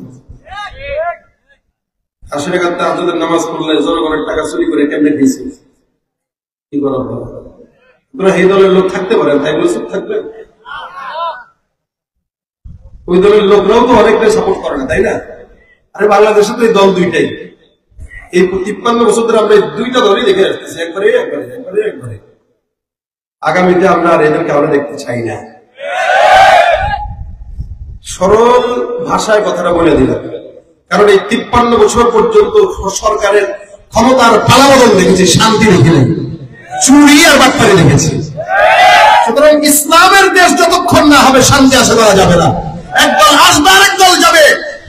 80 রাকাত তাহাজ্জুদের নামাজ পড়লে জনগণের টাকা চুরি করে কেমনে খেয়েছে, কি করা হবে? আপনারা এই দলের লোক থাকতে পারেন, তাই বলে চুপ থাকবেন? ওই দলের লোকরাও তো অনেকটাই সাপোর্ট করে না, তাই না? আরে বাংলাদেশে তো এই দল দুইটাই, এই 53 বছর ধরে আমরা দুইটা দলই দেখে আসতেছি, একবারে আগামীতে আমরা আর এদেরকে আমরা দেখতে চাই না। সরল ভাষায় কথাটা বলে দিলাম, কারণ এই 53 বছর পর্যন্ত সরকারের ক্ষমতার পালাবদল দেখেছি, শান্তি দেখি নাই, চুরি আর বাটপারি দেখেছি। সুতরাং ইসলামের দেশ যতক্ষণ না হবে শান্তি আশা করা যাবে না। একদল আসবে আরেক দল যাবে,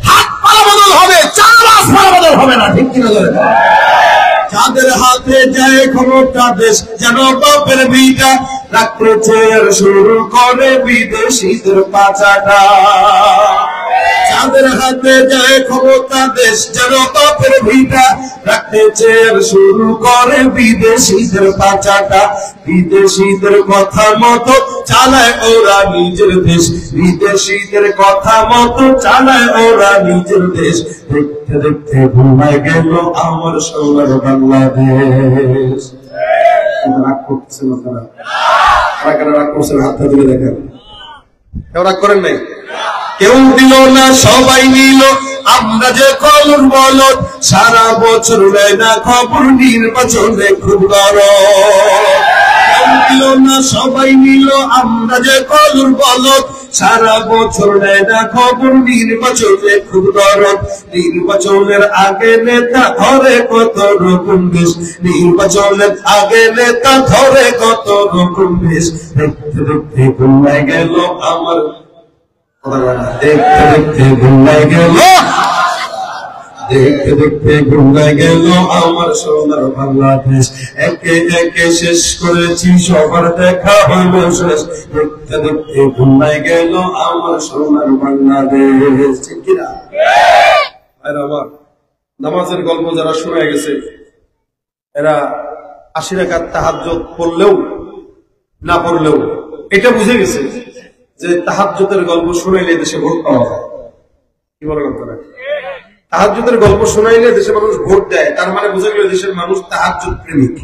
হাত পালাবদল হবে, চালাস পালাবদল হবে না, ঠিক কিনা ধরে? যাদের হাতে যায় ক্ষমতা দেশ যেন বাপের ভিটা, রাখতেছে শুরু করে বিদেশিদের পাচাটা। যাদের হাতে যায় ক্ষমতা দেশ যেন বাপের ভিটা, রাখতেছে শুরু করে বিদেশিদের পাচাটা। বিদেশিদের কথা মতো চালায় ওরা নিজের দেশ, বিদেশিদের কথা মতো চালায় ওরা নিজের দেশ। দেখতে দেখতে ঘুমায় গেল আমার সোনার বাংলাদেশ। রাগ করছেন আপনারা? রাগ করছেন, হাতটা তুলে দেখেন। কেউ রাগ করেন নাই? কেউ দিল না সবাই নিল, আমরা যে কলর বলদ, সারা বছর নেয় না খবর, নির্বাচনে খুব গরম। কেউ দিল না সবাই নিল, আমরা যে কলর বলদ, সারা বছর নেয় না খবর, নির্বাচনে খুব গরম। নির্বাচনের আগে নেতা ধরে কত রকম দেশ, নির্বাচনের আগে নেতা ধরে কত রকম দেশ। দেখতে দেখতে ঘুমায় গেল আমার, দেখতে দেখতে ঘুমায় গেল, দেখতে দেখতে ঘুমায় গেল আমার সোনার বাংলাদেশ। একে একে শেষ করেছি সবার দেখা হইল শেষ, দেখতে দেখতে ঘুমায় গেল আমার সোনার বাংলাদেশ। ঠিক কিনা? আর আবার নামাজের গল্প যারা শুনে গেছে, এরা 80 রাকাত তাহাজ্জুদ পড়লেও না পড়লেও এটা বুঝে গেছে যে তাহাজ্জুদের গল্প শুনাইলে দেশে ভোট পাওয়া যায়। কি বলে কথাটা? তাহাজ্জুদের গল্প শুনাইলে দেশে মানুষ ভোট দেয়, তার মানে বুঝে গেল দেশের মানুষ তাহাজ্জুদ প্রেমিক,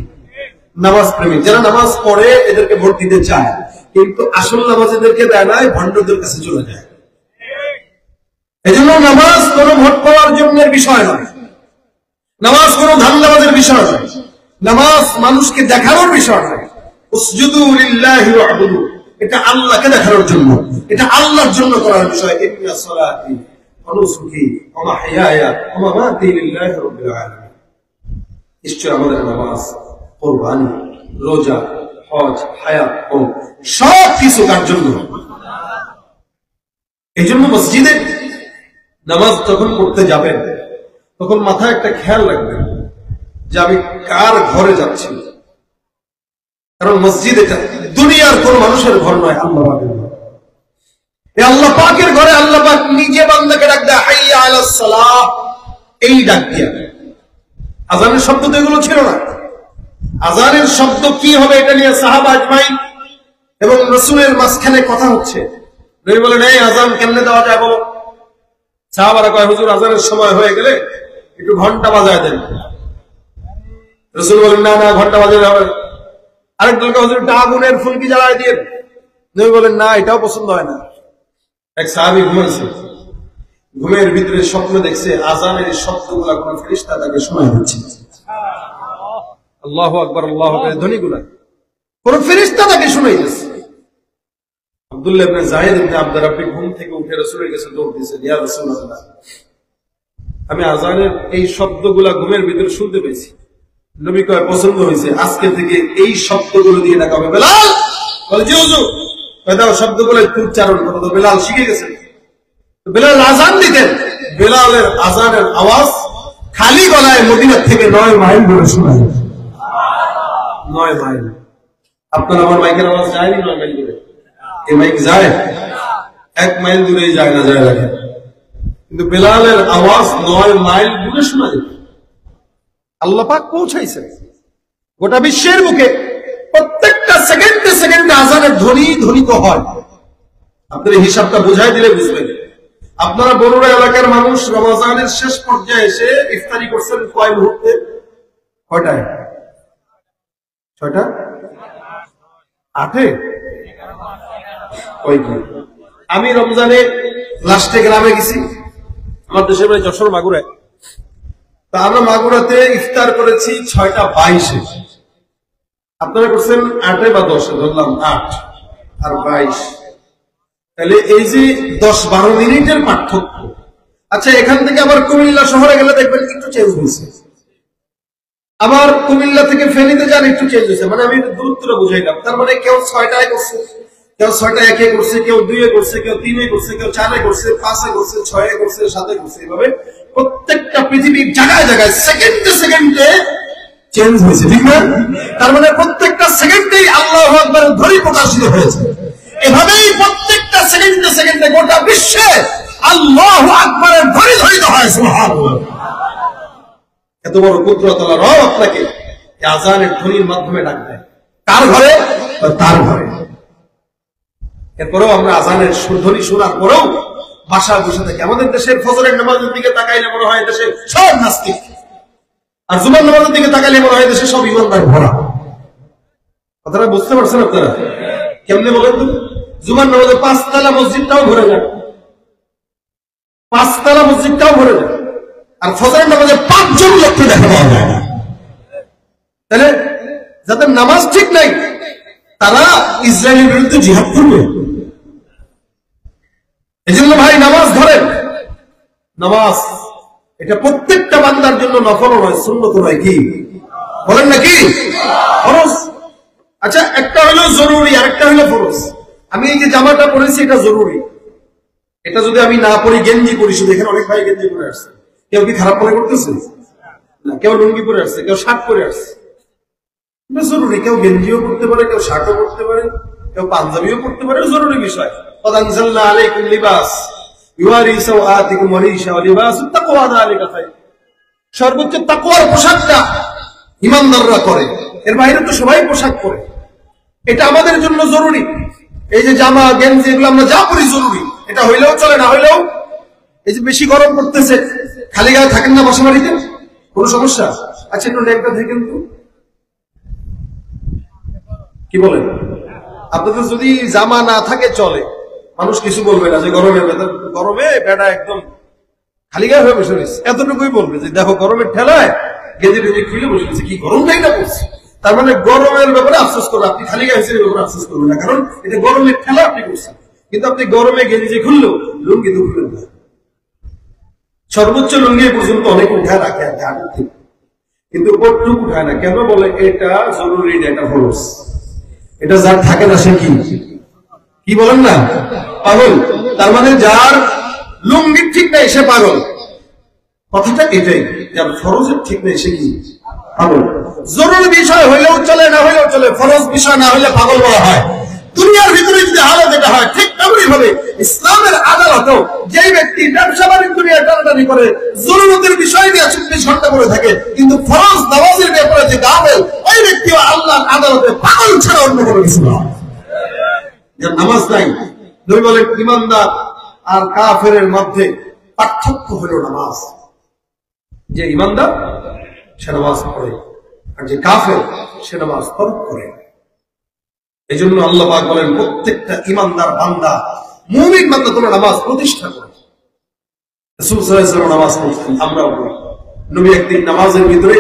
নামাজ প্রেমিক। যারা নামাজ পড়ে এদেরকে ভোট দিতে চায়, কিন্তু আসল নামাজ এদেরকে দেয় না, ভণ্ডদের কাছে চলে যায়। এই জন্য নামাজ কোন ভোট পাওয়ার জন্য বিষয় নয়, নামাজ কোন ধান্দাবাজের বিষয় নয়, নামাজ মানুষকে দেখানোর বিষয় নয়। উসজুদু লিল্লাহি ওয়া'বুদু, এটা আল্লাহকে দেখানোর জন্য, এটা আল্লাহর জন্য করার বিষয়। ইন্না সলাতি ওয়া নুসুকি ওয়া মাহইয়ায়া ওয়া মামাতি লিল্লাহি রাব্বিল আলামিন। নিশ্চয় আমাদের নামাজ, কুরবানি, রোজা, হজ, হায়াত ও সব কিছু কার জন্য? এই জন্য মসজিদে নামাজ যখন পড়তে যাবেন তখন মাথায় একটা খেয়াল রাখবেন যে আমি কার ঘরে যাচ্ছি। কারণ মসজিদ এটা দুনিয়ার কোন মানুষের ঘর নয়, আল্লাহ পাকের ঘর। এই আল্লাহ পাকের ঘরে আল্লাহ পাক নিজে বান্দাকে ডাক দেয় হাইয়া আলাস সালাহ, এই ডাক দিয়া। আজানের শব্দ তো এগুলো ছিল না। আজানের শব্দ কি হবে এটা নিয়ে সাহাবা আজমাইন এবং রাসূলের মাঝখানে কথা হচ্ছে। নবী বলেন, এই আজান কেমনে দেওয়া যায় বলো? সাহাবারা কয়, হুজুর আজানের সময় হয়ে গেলে একটু ঘন্টা বাজায় দেন। রাসূল বলেন, না না, ঘন্টা বাজাতে হবে। আরেকজনকে, হুজুর একটা আগুনের ফুলকি জ্বালায় দিয়ে। নবী বলেন, না, এটাও পছন্দ হয় না। এক সাহাবী ঘুমাইছে, ঘুমের ভিতরে স্বপ্ন দেখছে আজানের শব্দগুলা কোন ফেরেশতা তাকে শোনায় দিচ্ছে। আল্লাহু আকবার, আল্লাহু আকবার, ধ্বনিগুলা কোন ফেরেশতা তাকে শোনাই দিচ্ছে। আব্দুল্লাহ ইবনে যায়েদ ইবনে আব্দুর রাব্বি ঘুম থেকে উঠে রাসূলের কাছে দৌড় দিয়েছে, ইয়া রাসূলুল্লাহ, আমি আজানের এই শব্দগুলা ঘুমের ভিতরে শুনতে পেয়েছি। নবী কয়, পছন্দ হয়েছে, আজকে থেকে এই শব্দগুলো দিয়ে ডাকাবে। বেলাল বলে, জি হুজুর। দাও শব্দগুলো একটু উচ্চারণ করো। তো বেলাল শিখে গেছেন। বেলাল আজান দিতেন, বেলালের আজানের আওয়াজ খালি গলায় মদিনা থেকে 9 মাইল দূরে শোনা যায়। 9 মাইল। আপনার আমার মাইকের আওয়াজ যায়নি 9 মাইল দূরে? এই মাইক যায় 1 মাইল দূরেই যায় না, যায় রাখে। কিন্তু বেলালের আওয়াজ 9 মাইল দূরে শোনা যেত। আল্লাহ পাক পৌঁছাইছে গোটা বিশ্বের বুকে। প্রত্যেকটা সেকেন্ডে সেকেন্ডে আজানের ধ্বনি ধ্বনিত হয়। আপনার এই হিসাবটা বুঝাই দিলে বুঝবেন। আপনারা বড়ুরা এলাকার মানুষ রমজানের শেষ পর্যায়ে এসে ইফতারি করছেন কয় মুহূর্তে? কয়টায়? 6টা? 8-এ? আমি রমজানে লাস্টে গ্রামে গেছি, আমার দেশের বাড়ি যশোর মাগুরায়। তা আমরা মাগুরাতে ইফতার করেছি 6:22-এ, আপনারা করছেন 8-এ বা 10-এ, ধরলাম 8 আর 22, তাহলে এই যে 10-12 মিনিটের পার্থক্য। আচ্ছা, এখান থেকে আবার কুমিল্লা শহরে গেলে দেখবেন একটু চেঞ্জ হয়েছে, আবার কুমিল্লা থেকে ফেনীতে যান একটু চেঞ্জ হয়েছে। মানে আমি দূরত্বটা বুঝাইলাম। তার মানে কেউ 6টায় করছে, কেউ 6:01-এ করছে, কেউ 2-এ করছে, কেউ 3-এ করছে, কেউ 4-এ করছে, 5-এ করছে, 6-এ করছে, 7-এ করছে। এভাবে প্রত্যেকটা পৃথিবীর জায়গায় জায়গায় সেকেন্ডে সেকেন্ডে চেঞ্জ হয়েছে, ঠিক না? তার মানে প্রত্যেকটা সেকেন্ডেই আল্লাহু আকবারের ধ্বনি প্রকাশিত হয়েছে। এভাবেই প্রত্যেকটা সেকেন্ডে সেকেন্ডে গোটা বিশ্বে আল্লাহু আকবারের ধ্বনি ধ্বনিত হয়। সুবহানাল্লাহ। এত বড় কুদরত আল্লাহর রব আপনাকে এই আযানের ধ্বনির মাধ্যমে ডাক দেয়। কার ঘরে? তার ঘরে। এরপরেও আমরা আযানের ধ্বনি শোনার পরেও বাসায় বসে থাকি। আমাদের দেশের ফজরের নামাজের দিকে তাকাইলে মনে হয় দেশে সব নাস্তিক, আর জুমার নামাজের দিকে তাকাইলে মনে হয় দেশে সব ইমানদার ভরা। কথাটা বুঝতে পারছেন আপনারা? কেমনে বলেন তো? জুমার নামাজে 5 তলা মসজিদটাও ভরে যায়, 5 তলা মসজিদটাও ভরে যায়, আর ফজরের নামাজে 5 জন লোককে দেখা পাওয়া যায় না। তাহলে যাদের নামাজ ঠিক নাই তারা ইসরায়েলের বিরুদ্ধে জিহাদ করবে। এই জন্য ভাই নামাজ ধরেন। নামাজ এটা প্রত্যেকটা বান্দার জন্য নফল নয়, সুন্নত নয়, কি বলেন নাকি? ফরজ। আচ্ছা, একটা হলো জরুরি আর একটা হলো ফরজ। আমি এই যে জামাটা পরেছি এটা জরুরি, এটা যদি আমি না পরি, গেঞ্জি পরি, শুধু এখানে অনেক ভাই গেঞ্জি পরে আসছে, কেউ কি খারাপ মনে করতেছে? না, কেউ লুঙ্গি পরে আসছে, কেউ শার্ট পরে আসছে, এটা জরুরি। কেউ গেঞ্জিও পড়তে পারে, কেউ শার্টও পড়তে পারে, কেউ পাঞ্জাবিও পড়তে পারে, জরুরি বিষয়। قد أنزلنا عليكم لباس يواري سوآتكم وريشا ولباس التقوى ذلك خير। সর্বোচ্চ তাকওয়ার পোশাকটা ইমানদাররা করে, এর বাইরে তো সবাই পোশাক পরে। এটা আমাদের জন্য জরুরি। এই যে জামা গেঞ্জি এগুলো আমরা যা পরি জরুরি, এটা হইলেও চলে, না হইলেও। এই যে বেশি গরম পড়তেছে, খালি গায়ে থাকেন না বাসা বাড়িতে, কোনো সমস্যা? আচ্ছা, একটু ল্যাংটা দেখেন তো, কি বলেন? আপনাদের যদি জামা না থাকে চলে, মানুষ কিছু বলবে না যে গরমে বেটা একদম খালি গায়ে হয়ে বসে রয়েছে, এতটুকুই বলবে যে দেখো গরমের ঠেলায় গেঞ্জি টেঞ্জি খুলে বসে রয়েছে, কি গরমটাই না পড়ছে। তার মানে গরমের ব্যাপারে আফসোস করবে, আপনি খালি গায়ে হিসেবে ব্যাপারে আফসোস করবেন না, কারণ এটা গরমের ঠেলা আপনি করছেন। কিন্তু আপনি গরমে গেঞ্জি খুললেও লুঙ্গি তো খুলবেন না। সর্বোচ্চ লুঙ্গি পর্যন্ত অনেক উঠায় রাখে, কিন্তু ওপরটুক উঠায় না। কেন বলে? এটা জরুরি, এটা ফরজ। এটা যার থাকে না সে কি বলেন না? পাগল। তার মানে যার লুঙ্গির ঠিক নাই সে পাগল, কথাটা এটাই। যার ফরজের ঠিক নেই সে কি? পাগল। জরুরি বিষয় হইলেও চলে, না হইলেও চলে, ফরজ বিষয় না হইলে পাগল বলা হয়। দুনিয়ার ভিতরে যদি হালত এটা হয়, ঠিক তেমনি ভাবে ইসলামের আদালতেও যেই ব্যক্তি ব্যবসা বাণিজ্য নিয়ে টানাটানি করে, জরুরতের বিষয় নিয়ে 24 ঘন্টা করে থাকে, কিন্তু ফরজ নামাজের ব্যাপারে যে গাফেল, ওই ব্যক্তিও আল্লাহর আদালতে পাগল ছাড়া অন্য কোনো কিছু নয়। যার নামাজ নাই, নবী বলেন ইমানদার আর কাফেরের মধ্যে পার্থক্য হলো নামাজ। যে ইমানদার সে নামাজ পড়ে, আর যে কাফের সে নামাজ তরক করে। এই জন্য আল্লাহ পাক বলেন প্রত্যেকটা ইমানদার বান্দা, মুমিন বান্দা তোমরা নামাজ প্রতিষ্ঠা করো। রাসূল সাল্লাল্লাহু আলাইহি ওয়াসাল্লাম নামাজ পড়তেন, আমরাও পড়ি। নবী একদিন নামাজের ভিতরে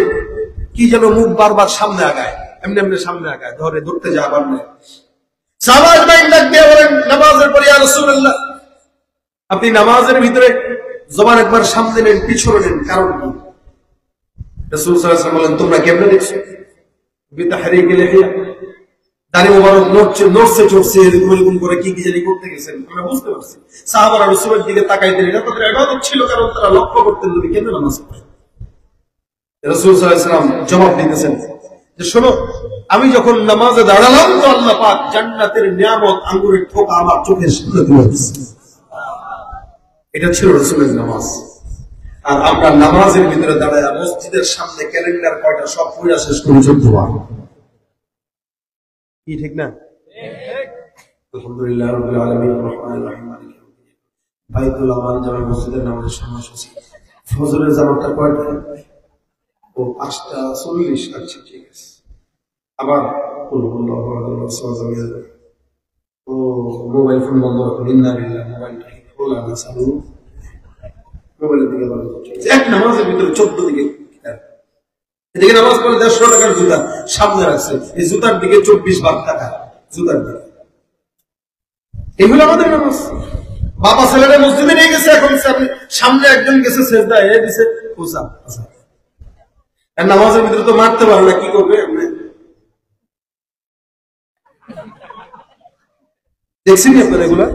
কি যেন মুখ বারবার সামনে আগায়, এমনি এমনি সামনে আগায়, ধরতে যায় আবার নেয়। সাহাবায়ে কেরাম ডাক দিয়ে বলেন নামাজের পরে, ইয়া রাসূলুল্লাহ, আপনি নামাজের ভিতরে জবান একবার সামনে নেন, পিছনে নেন, কারণ কি? রাসূল সাল্লাল্লাহু আলাইহি ওয়াসাল্লাম বলেন, তোমরা কেমনে দেখছো? বিতাহরিকিল লিহিয়া, দাড়ি মোবারক নড়ছে চড়ছে, এরকম করে কি কি জানি করতে গেছেন, আমরা বুঝতে পারছি। সাহাবারা রাসূলের দিকে তাকাইতেন, এটা তাদের ইবাদত ছিল, কারণ তারা লক্ষ্য করতেন নবী কেমনে নামাজ পড়েন। রাসূল সাল্লাল্লাহু আলাইহি ওয়াসাল্লাম জবাব দিতেছেন যে শোনো, আমি যখন নামাজে দাঁড়ালাম তো আল্লাহ পাক জান্নাতের নিয়ামত আঙ্গুরের থোকা আমার চোখের সামনে তুলে দিয়েছেন। এটা ছিল রাসূলের নামাজ। আর আমরা নামাজের ভিতরে দাঁড়ায় মসজিদের সামনে ক্যালেন্ডার কয়টা সব পড়া শেষ করে চলতে পারবো, কি ঠিক না? আলহামদুলিল্লাহ রাব্বিল আলামিন রহমানির রহিম মালিক ইয়াউমিদ্দিন। বাইতুল আমান জামে মসজিদের নামাজের সময়সূচি, ফজরের জামাতটা কয়টা? ও 5:40। আচ্ছা, ঠিক আছে। আবার ও মোবাইল ফোন বন্ধ রাখুন, মোবাইলটা খোলা না চালু, মোবাইলের দিকে এক নামাজের ভিতরে 14 দিকে এদিকে নামাজ পড়ে 150 টাকার জুতা সামনে রাখছে, এই জুতার দিকে 24 ভাগ টাকা জুতার দিকে। এগুলো আমাদের নামাজ। বাবা ছেলেরা মসজিদে নিয়ে গেছে, এখন সামনে একজন গেছে সেজদা এ দিছে পোষা, আর নামাজের ভিতরে তো মারতে পারে না, কি করবে? দেখছেন আপনারা এগুলা?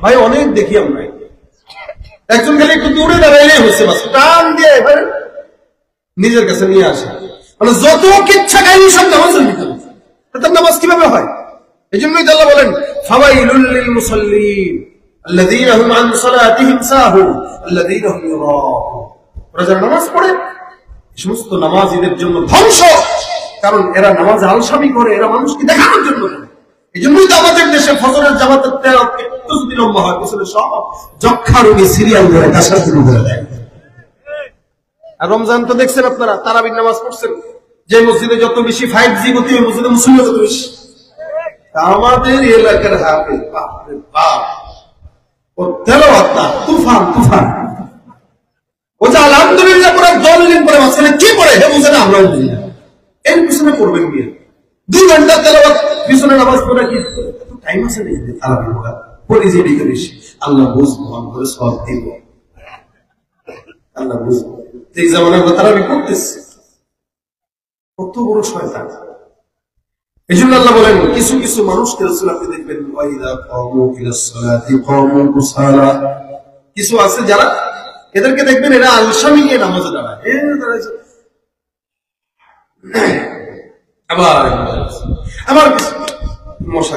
ভাই অনেক দেখি আমরা। একজন খালি একটু দূরে দাঁড়াইলেই হচ্ছে, বাস টান দিয়ে এবার নিজের কাছে নিয়ে আসে, মানে যত কিচ্ছা কাহিনী সব নামাজের ভিতরে। তার নামাজ কিভাবে হয়? এই জন্যই আল্লাহ বলেন ফাওয়াইলুল লিল মুসাল্লিন আল্লাযীনা হুম আন সালাতিহিম সাহুন আল্লাযীনা হুম ইউরাউন। ওরা যারা নামাজ পড়ে, সমস্ত নামাজীদের জন্য ধ্বংস, কারণ এরা নামাজে আলসামি করে, এরা মানুষকে দেখানোর জন্য করে। এই জন্যই তো আমাদের দেশে ফজরের জামাতের একটু যদি লম্বা হয়, পিছনে সব যক্ষা রোগী সিরিয়াল ধরে কাশা শুরু করে দেয়। আর রমজান তো দেখছেন আপনারা, তারাবির নামাজ পড়ছেন, যে মসজিদে যত বেশি 5G গতি, ওই মসজিদে মুসলিম যত বেশি। আমাদের এলাকার হাফেজ বাপরে বাপ, ও তেলাওয়াত না তুফান তুফান। ও যে আলহামদুলিল্লাহ পরে 10 দিন পরে মাঝখানে কি পড়ে হে বুঝে না, আমরাও বুঝি না। এর পিছনে পড়বেন গিয়ে 2 ঘন্টা তেলাওয়াত, পিছনে নামাজ পড়ে কি টাইম আছে নাকি? তারাবি পড়া পড়ি যে দিকে বেশি, আল্লাহ বুঝবো মন করে সব দিব, আল্লাহ বুঝবো। এই জামানায় তারাবি করতেছে, কত বড় শয়তান। এই জন্য আল্লাহ বলেন কিছু কিছু মানুষকে রাসূল আপনি দেখবেন ওয়াইদা কামু ইলাস সালাতি কামু কুসালা, কিছু আছে যারা এদেরকে দেখবেন এরা আলসামি নিয়ে নামাজে দাঁড়ায়, আবার মশা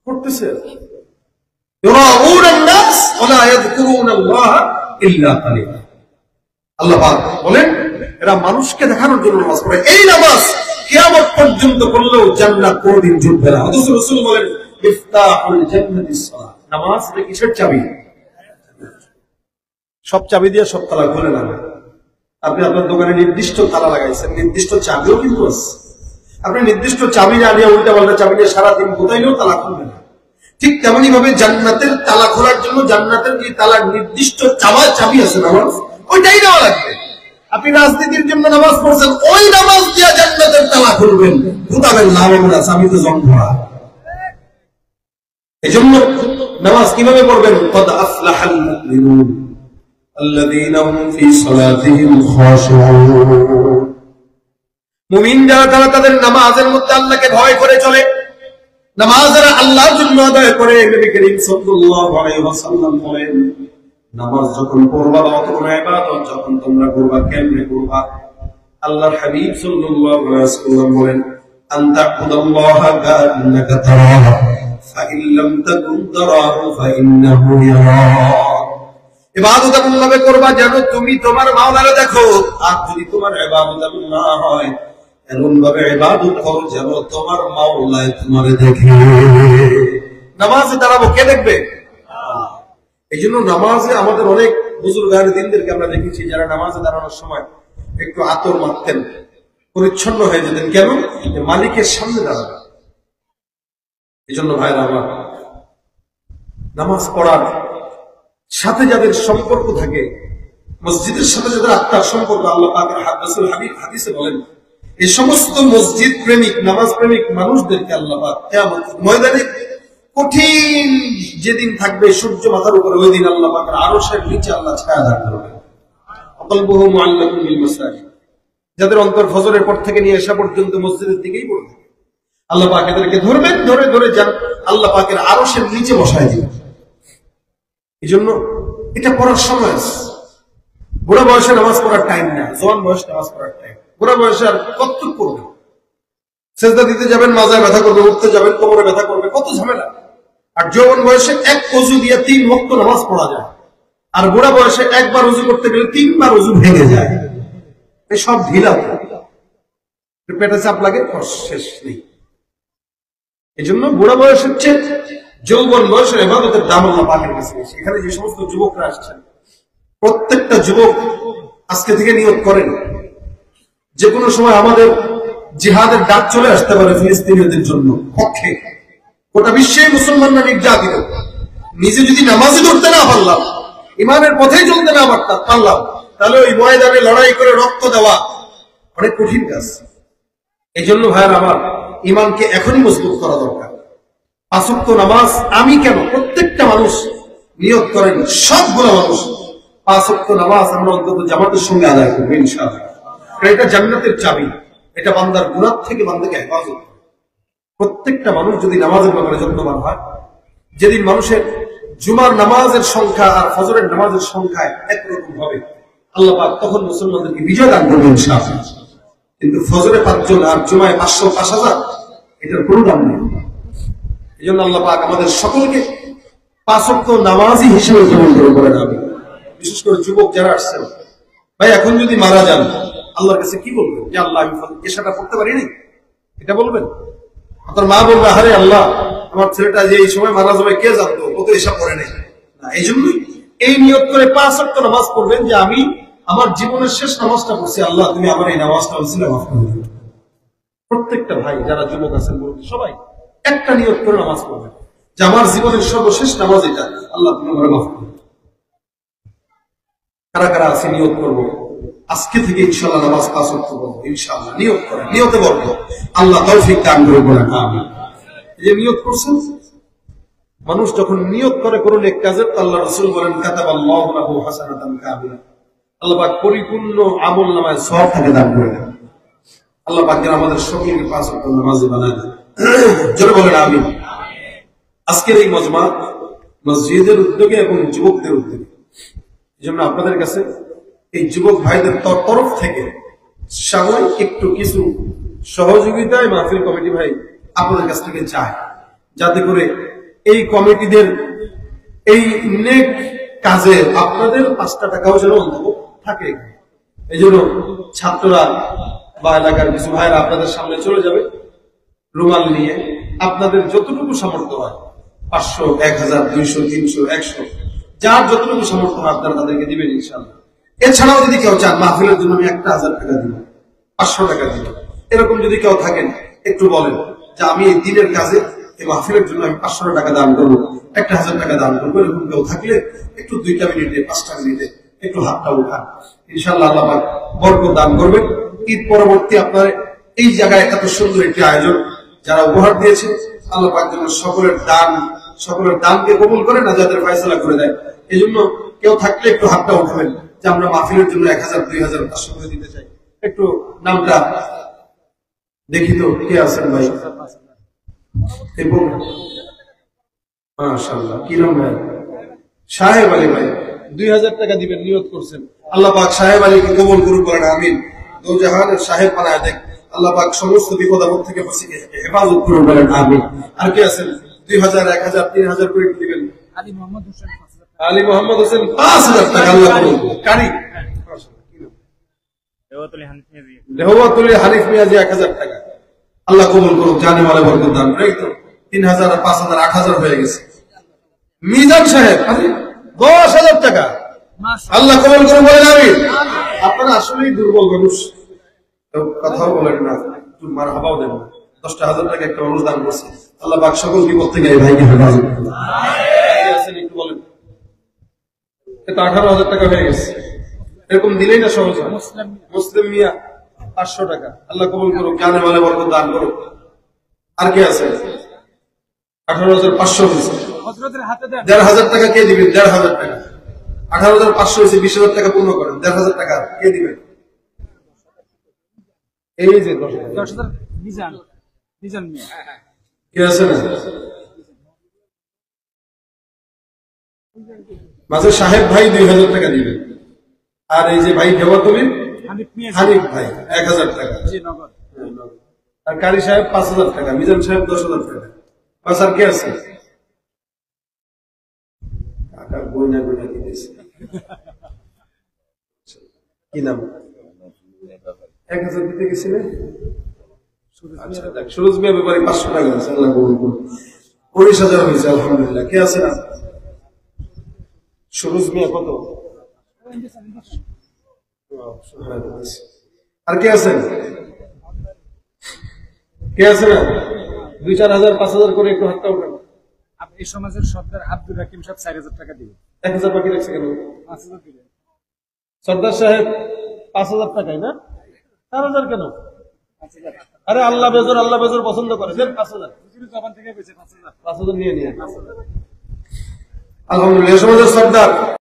করতেছে। আল্লাহ পাক বলেন এরা মানুষকে দেখানোর জন্য নামাজ পড়ে। এই নামাজ কিয়ামত পর্যন্ত করলেও জান্নাত কোনদিন জুটবে না। অথচ রাসূল বলেন ইফতাহুল জান্নাতিস সালাত, নামাজ এটা কিসের চাবি? সব চাবি দিয়ে সব তালা খুলে না। আপনি আপনার দোকানে নির্দিষ্ট তালা লাগাইছেন, নির্দিষ্ট চাবিও কিন্তু আছে। আপনি নির্দিষ্ট চাবি না নিয়ে উল্টা পাল্টা চাবি নিয়ে সারাদিন কোথাইলেও তালা খুলবে না। ঠিক তেমনি ভাবে জান্নাতের তালা খোলার জন্য জান্নাতের যে তালার নির্দিষ্ট চাবি আছে নামাজ, ওইটাই নেওয়া লাগবে। আপনি রাজনীতির জন্য নামাজ পড়ছেন, ওই নামাজ দিয়ে জান্নাতের তালা খুলবেন, ভুতাবেন না আমরা চাবি তো জমা। এই জন্য নামাজ কিভাবে পড়বেন? কদ আফলাহাল মুমিনুন আল্লাযীনা হুম ফী সালাতিহিম খাশিউন। মুমিন যারা তারা তাদের নামাজের মধ্যে আল্লাহকে ভয় করে চলে, নামাজ যারা আল্লাহর জন্য আদায় করে। নবী করিম সাল্লাল্লাহু আলাইহি ওয়াসাল্লাম বলেন নামাজ যখন পড়বা বা কোনো ইবাদত যখন তোমরা করবা, কেমনে করবা? আল্লাহর হাবিব সাল্লাল্লাহু আলাইহি ওয়াসাল্লাম বলেন আনতা কুদাল্লাহা কান্নাকা তারাহু ফা ইন লাম তাকুন তারাহু ফা ইন্নাহু ইয়ারাক। ইবাদত এমন ভাবে করবা যেন তুমি তোমার মাওলারে দেখো, আর যদি তোমার ইবাদত এমন না হয়, এমন ভাবে ইবাদত করো যেন তোমার মাওলাই তোমারে দেখে। নামাজে দাঁড়াবো, কে দেখবে? এই জন্য নামাজে আমাদের অনেক বুজুর্গানে দিনদেরকে আমরা দেখেছি যারা নামাজে দাঁড়ানোর সময় একটু আতর মারতেন, পরিচ্ছন্ন হয়ে যেতেন। কেন? মালিকের সামনে দাঁড়াবে। এই জন্য ভাইরা আমার, নামাজ পড়ার সাথে যাদের সম্পর্ক থাকে, মসজিদের সাথে যাদের আত্মার সম্পর্ক, আল্লাহ পাকের রাসূল হাবিব হাদিসে বলেন এই সমস্ত মসজিদ প্রেমিক, নামাজ প্রেমিক মানুষদেরকে আল্লাহ পাক কিয়ামতের ময়দানে কঠিন যেদিন থাকবে সূর্য মাথার উপরে, ওই দিন আল্লাহ পাকের আরশের নিচে আল্লাহ ছায়া দান করবেন। কলবুহু মুআল্লাকুন বিল মাসাজিদ, যাদের অন্তর ফজরের পর থেকে নিয়ে এসা পর্যন্ত মসজিদের দিকেই পড়বে, আল্লাহ পাক এদেরকে ধরবেন, ধরে ধরে যান আল্লাহ পাকের আরশের নিচে বসায় দিবেন। এই জন্য এটা পড়ার সময়, বুড়া বয়সে নামাজ পড়ার টাইম না, জওয়ান বয়সে নামাজ পড়ার টাইম। বুড়া বয়সে আর কত করবে, সেজদা দিতে যাবেন মাজায় ব্যথা করবে, উঠতে যাবেন কোমরে ব্যথা করবে, কত ঝামেলা। আর যৌবন বয়সে এক ওযু দিয়ে 3 ওয়াক্ত নামাজ পড়া যায়, আর বুড়া বয়সে একবার ওযু করতে গেলে 3 বার ওযু ভেঙে যায়। এই সব ঢিলা, পেটে চাপ লাগে, শেষ নেই। এই জন্য বুড়া বয়সের চেয়ে যৌবন বয়সের ইবাদতের দাম আল্লাহ পাকের কাছে বেশি। এখানে যে সমস্ত যুবকরা আসছেন, প্রত্যেকটা যুবক আজকে থেকে নিয়ত করেন যে কোনো সময় আমাদের জিহাদের ডাক চলে আসতে পারে ফিলিস্তিনিদের জন্য পক্ষে। গোটা বিশ্বে মুসলমানরা নির্যাতিত, নিজে যদি নামাজে ধরতে না পারলাম, ইমানের পথেই চলতে না পারলাম, তাহলে ওই ময়দানে লড়াই করে রক্ত দেওয়া, অনেক কঠিন কাজ। এই জন্য ভাইয়ের আমার, ইমানকে এখনই মজবুত করা দরকার। 5 ওয়াক্ত নামাজ আমি কেন, প্রত্যেকটা মানুষ নিয়ত করেন, সবগুলো মানুষ 5 ওয়াক্ত নামাজ আমরা অন্তত জামাতের সঙ্গে আদায় করবো ইনশাআল্লাহ। এটা জান্নাতের চাবি, এটা বান্দার গুনাহ থেকে বান্দাকে হেফাজত করে। প্রত্যেকটা মানুষ যদি নামাজের ব্যাপারে যত্নবান হয়, যেদিন মানুষের জুমার নামাজের সংখ্যা আর ফজরের নামাজের সংখ্যায় একরকম হবে, আল্লাহ পাক তখন মুসলমানদেরকে বিজয় দান করবেন ইনশাআল্লাহ। কিন্তু ফজরে 5 জন আর জুমায় 500-5000, এটার কোনো দাম নেই। এই জন্য আল্লাহ পাক আমাদের সকলকে 5 ওয়াক্ত নামাজি হিসেবে কবুল করেন। আমি বিশেষ করে যুবক যারা আসছেন, ভাই এখন যদি মারা যান আল্লাহর কাছে কি বলবেন? যে আল্লাহ আমি এশাটা পড়তে পারিনি, এটা বলবেন? আপনার মা বলবে, আরে আল্লাহ আমার ছেলেটা যে এই সময় মারা যাবে কে জানতো, ও তো এসব পড়ে নেই। না, এই জন্যই এই নিয়ত করে 5 ওয়াক্ত নামাজ পড়বেন যে আমি আমার জীবনের শেষ নামাজটা পড়ছি, আল্লাহ তুমি আমার এই নামাজটা ওসিলা মাফ করে দিও। প্রত্যেকটা ভাই যারা যুবক আছেন সবাই একটা নিয়ত করে নামাজ পড়বেন যে আমার জীবনের সর্বশেষ নামাজ এটা, আল্লাহ তুমি আমার মাফ করে। কারা কারা আছে নিয়ত করবো আজকে থেকে ইনশাআল্লাহ নামাজ 5 ওয়াক্ত পড়বো ইনশাআল্লাহ? নিয়ত করেন, নিয়তে বলবো আল্লাহ তৌফিক দান করে বলেন আমিন। এই যে নিয়ত করছেন, মানুষ যখন নিয়ত করে কোন নেক কাজের, আল্লাহ রাসূল বলেন কাতাবাল্লাহু লাহু হাসানাতান কামিলা, আল্লাহ পাক পরিপূর্ণ আমলনামায় সওয়াব থেকে দান করে দেন। আল্লাহ পাক যেন আমাদের সকলকে 5 ওয়াক্ত নামাজি বানায় দেন, জোরে বলেন আমিন। আজকের এই মজমা মসজিদের উদ্যোগে এবং যুবকদের উদ্যোগে, এই জন্য আপনাদের কাছে এই যুবক ভাইদের তরফ থেকে সাময়িক একটু কিছু সহযোগিতায় মাহফিল কমিটি ভাই আপনাদের কাছ থেকে চায়, যাতে করে এই কমিটিদের এই নেক কাজে আপনাদের 5টা টাকাও যেন অন্তত থাকে। এই জন্য ছাত্ররা বা এলাকার কিছু ভাইরা আপনাদের সামনে চলে যাবে রুমাল নিয়ে, আপনাদের যতটুকু সামর্থ্য হয় 500, 1000, 200, 300, 100, যার যতটুকু সামর্থ্য হয় আপনারা তাদেরকে দিবেন ইনশাআল্লাহ। এছাড়াও যদি কেউ চান মাহফিলের জন্য আমি 1000 টাকা দিব, 500 টাকা দিব, এরকম যদি কেউ থাকেন একটু বলেন যে আমি এই দিনের কাজে এই মাহফিলের জন্য আমি 500 টাকা দান করবো, 1000 টাকা দান করবো, এরকম কেউ থাকলে একটু 2টা মিনিটে 5টা মিনিটে একটু হাতটা উঠান, ইনশাআল্লাহ আল্লাহ পাক বরকত দান করবে। ঈদ পরবর্তী আপনার এই জায়গায় এত সুন্দর একটি আয়োজন যারা উপহার দিয়েছে, আল্লাহ পাক যেন সকলের দানকে কবুল করে না, যাদের ফয়সালা করে দেয়। এই জন্য কেউ থাকলে একটু হাতটা উঠাবেন যে আমরা মাহফিলের জন্য 1000, 2000, 500 করে দিতে চাই। একটু নামটা দেখি তো কে আছেন ভাই? এবং মাশাআল্লাহ, কি নাম ভাই? সাহেব আলী ভাই 2000 টাকা দিবেন, নিয়ত করছেন। আল্লাহ পাক সাহেব আলীকে কবুল করুন বলেন আমিন। দোজাহানের সাহেব বানায় দেখ, আল্লাহ পাক সমস্ত বিপদ আপদ থেকে হেফাজত করুন বলেন আমিন। আর কি আছেন? 2000, 1000, 3000 করে দিবেন। আলী মোহাম্মদ হোসেন 5000 টাকা আল্লাহ কবুল করুন। কারি দেহওয়াতুল হানিফ মিয়াজি 1000 টাকা আল্লাহ কবুল করুন, জানে মালে বরকত দান করে। এই তো 3000, 5000, 8000 হয়ে গেছে। মিজান সাহেব 10,000 টাকা আল্লাহ কবুল করুন বলেন আমিন। আপনারা আসলেই দুর্বল মানুষ, কথাও বলেন না, মারহাবাও দেন না। 10,000 টাকা একটা মানুষ দান করছে, আল্লাহ পাক সকল বিপদ থেকে এই ভাইকে হেফাজত করুন। একটু বলেন, এটা 18,000 টাকা হয়ে গেছে। এরকম দিলেই না সহজ হয়। মুসলিম মিয়া 500 টাকা আল্লাহ কবুল করুক, জানে মালে বরকত দান করুক। আর কে আছে? 18,500 হয়েছে। 1,500 টাকা কে দিবেন? 1,500 টাকা। 18,500 হয়েছে, 20,000 টাকা পূর্ণ করেন। 1,500 টাকা কে দিবেন? এই যে 10,000 মিজান মিয়া কে আছে না? মাঝে সাহেব ভাই 2,000 টাকা দিবেন। আর এই যে ভাই দেওয়াতলি হানিফ ভাই 1,000 টাকা। আর কারি সাহেব 5,000 টাকা, মিজান সাহেব 10,000 টাকা। বাস আর কে আছে? কি নাম? 1,000 দিতে গেছিলেন? সুরজ মিয়া ব্যাপারে 500 টাকা আছে, আল্লাহ কবুল করুন। 19,000 হয়েছে আলহামদুলিল্লাহ। কে আছে না? সুরজ মিয়া কত? আর কে আছেন? কে আছে না? 2-4,000, 5,000 করে একটু হাতটা উঠান। এই সমাজের সর্দার আব্দুল হাকিম সাহেব 4,000 টাকা দিবেন। 1,000 বাকি রাখছে কেন? 5,000 দিবেন। সর্দার সাহেব 5,000 টাকাই না? 4,000 কেন? আরে আল্লাহ বেজর পছন্দ করে, দেন 5,000। হুজুরের জবান থেকে পেয়েছে 5,000। 5,000 নিয়ে নিয়ে। আলহামদুলিল্লাহ সমাজের সর্দার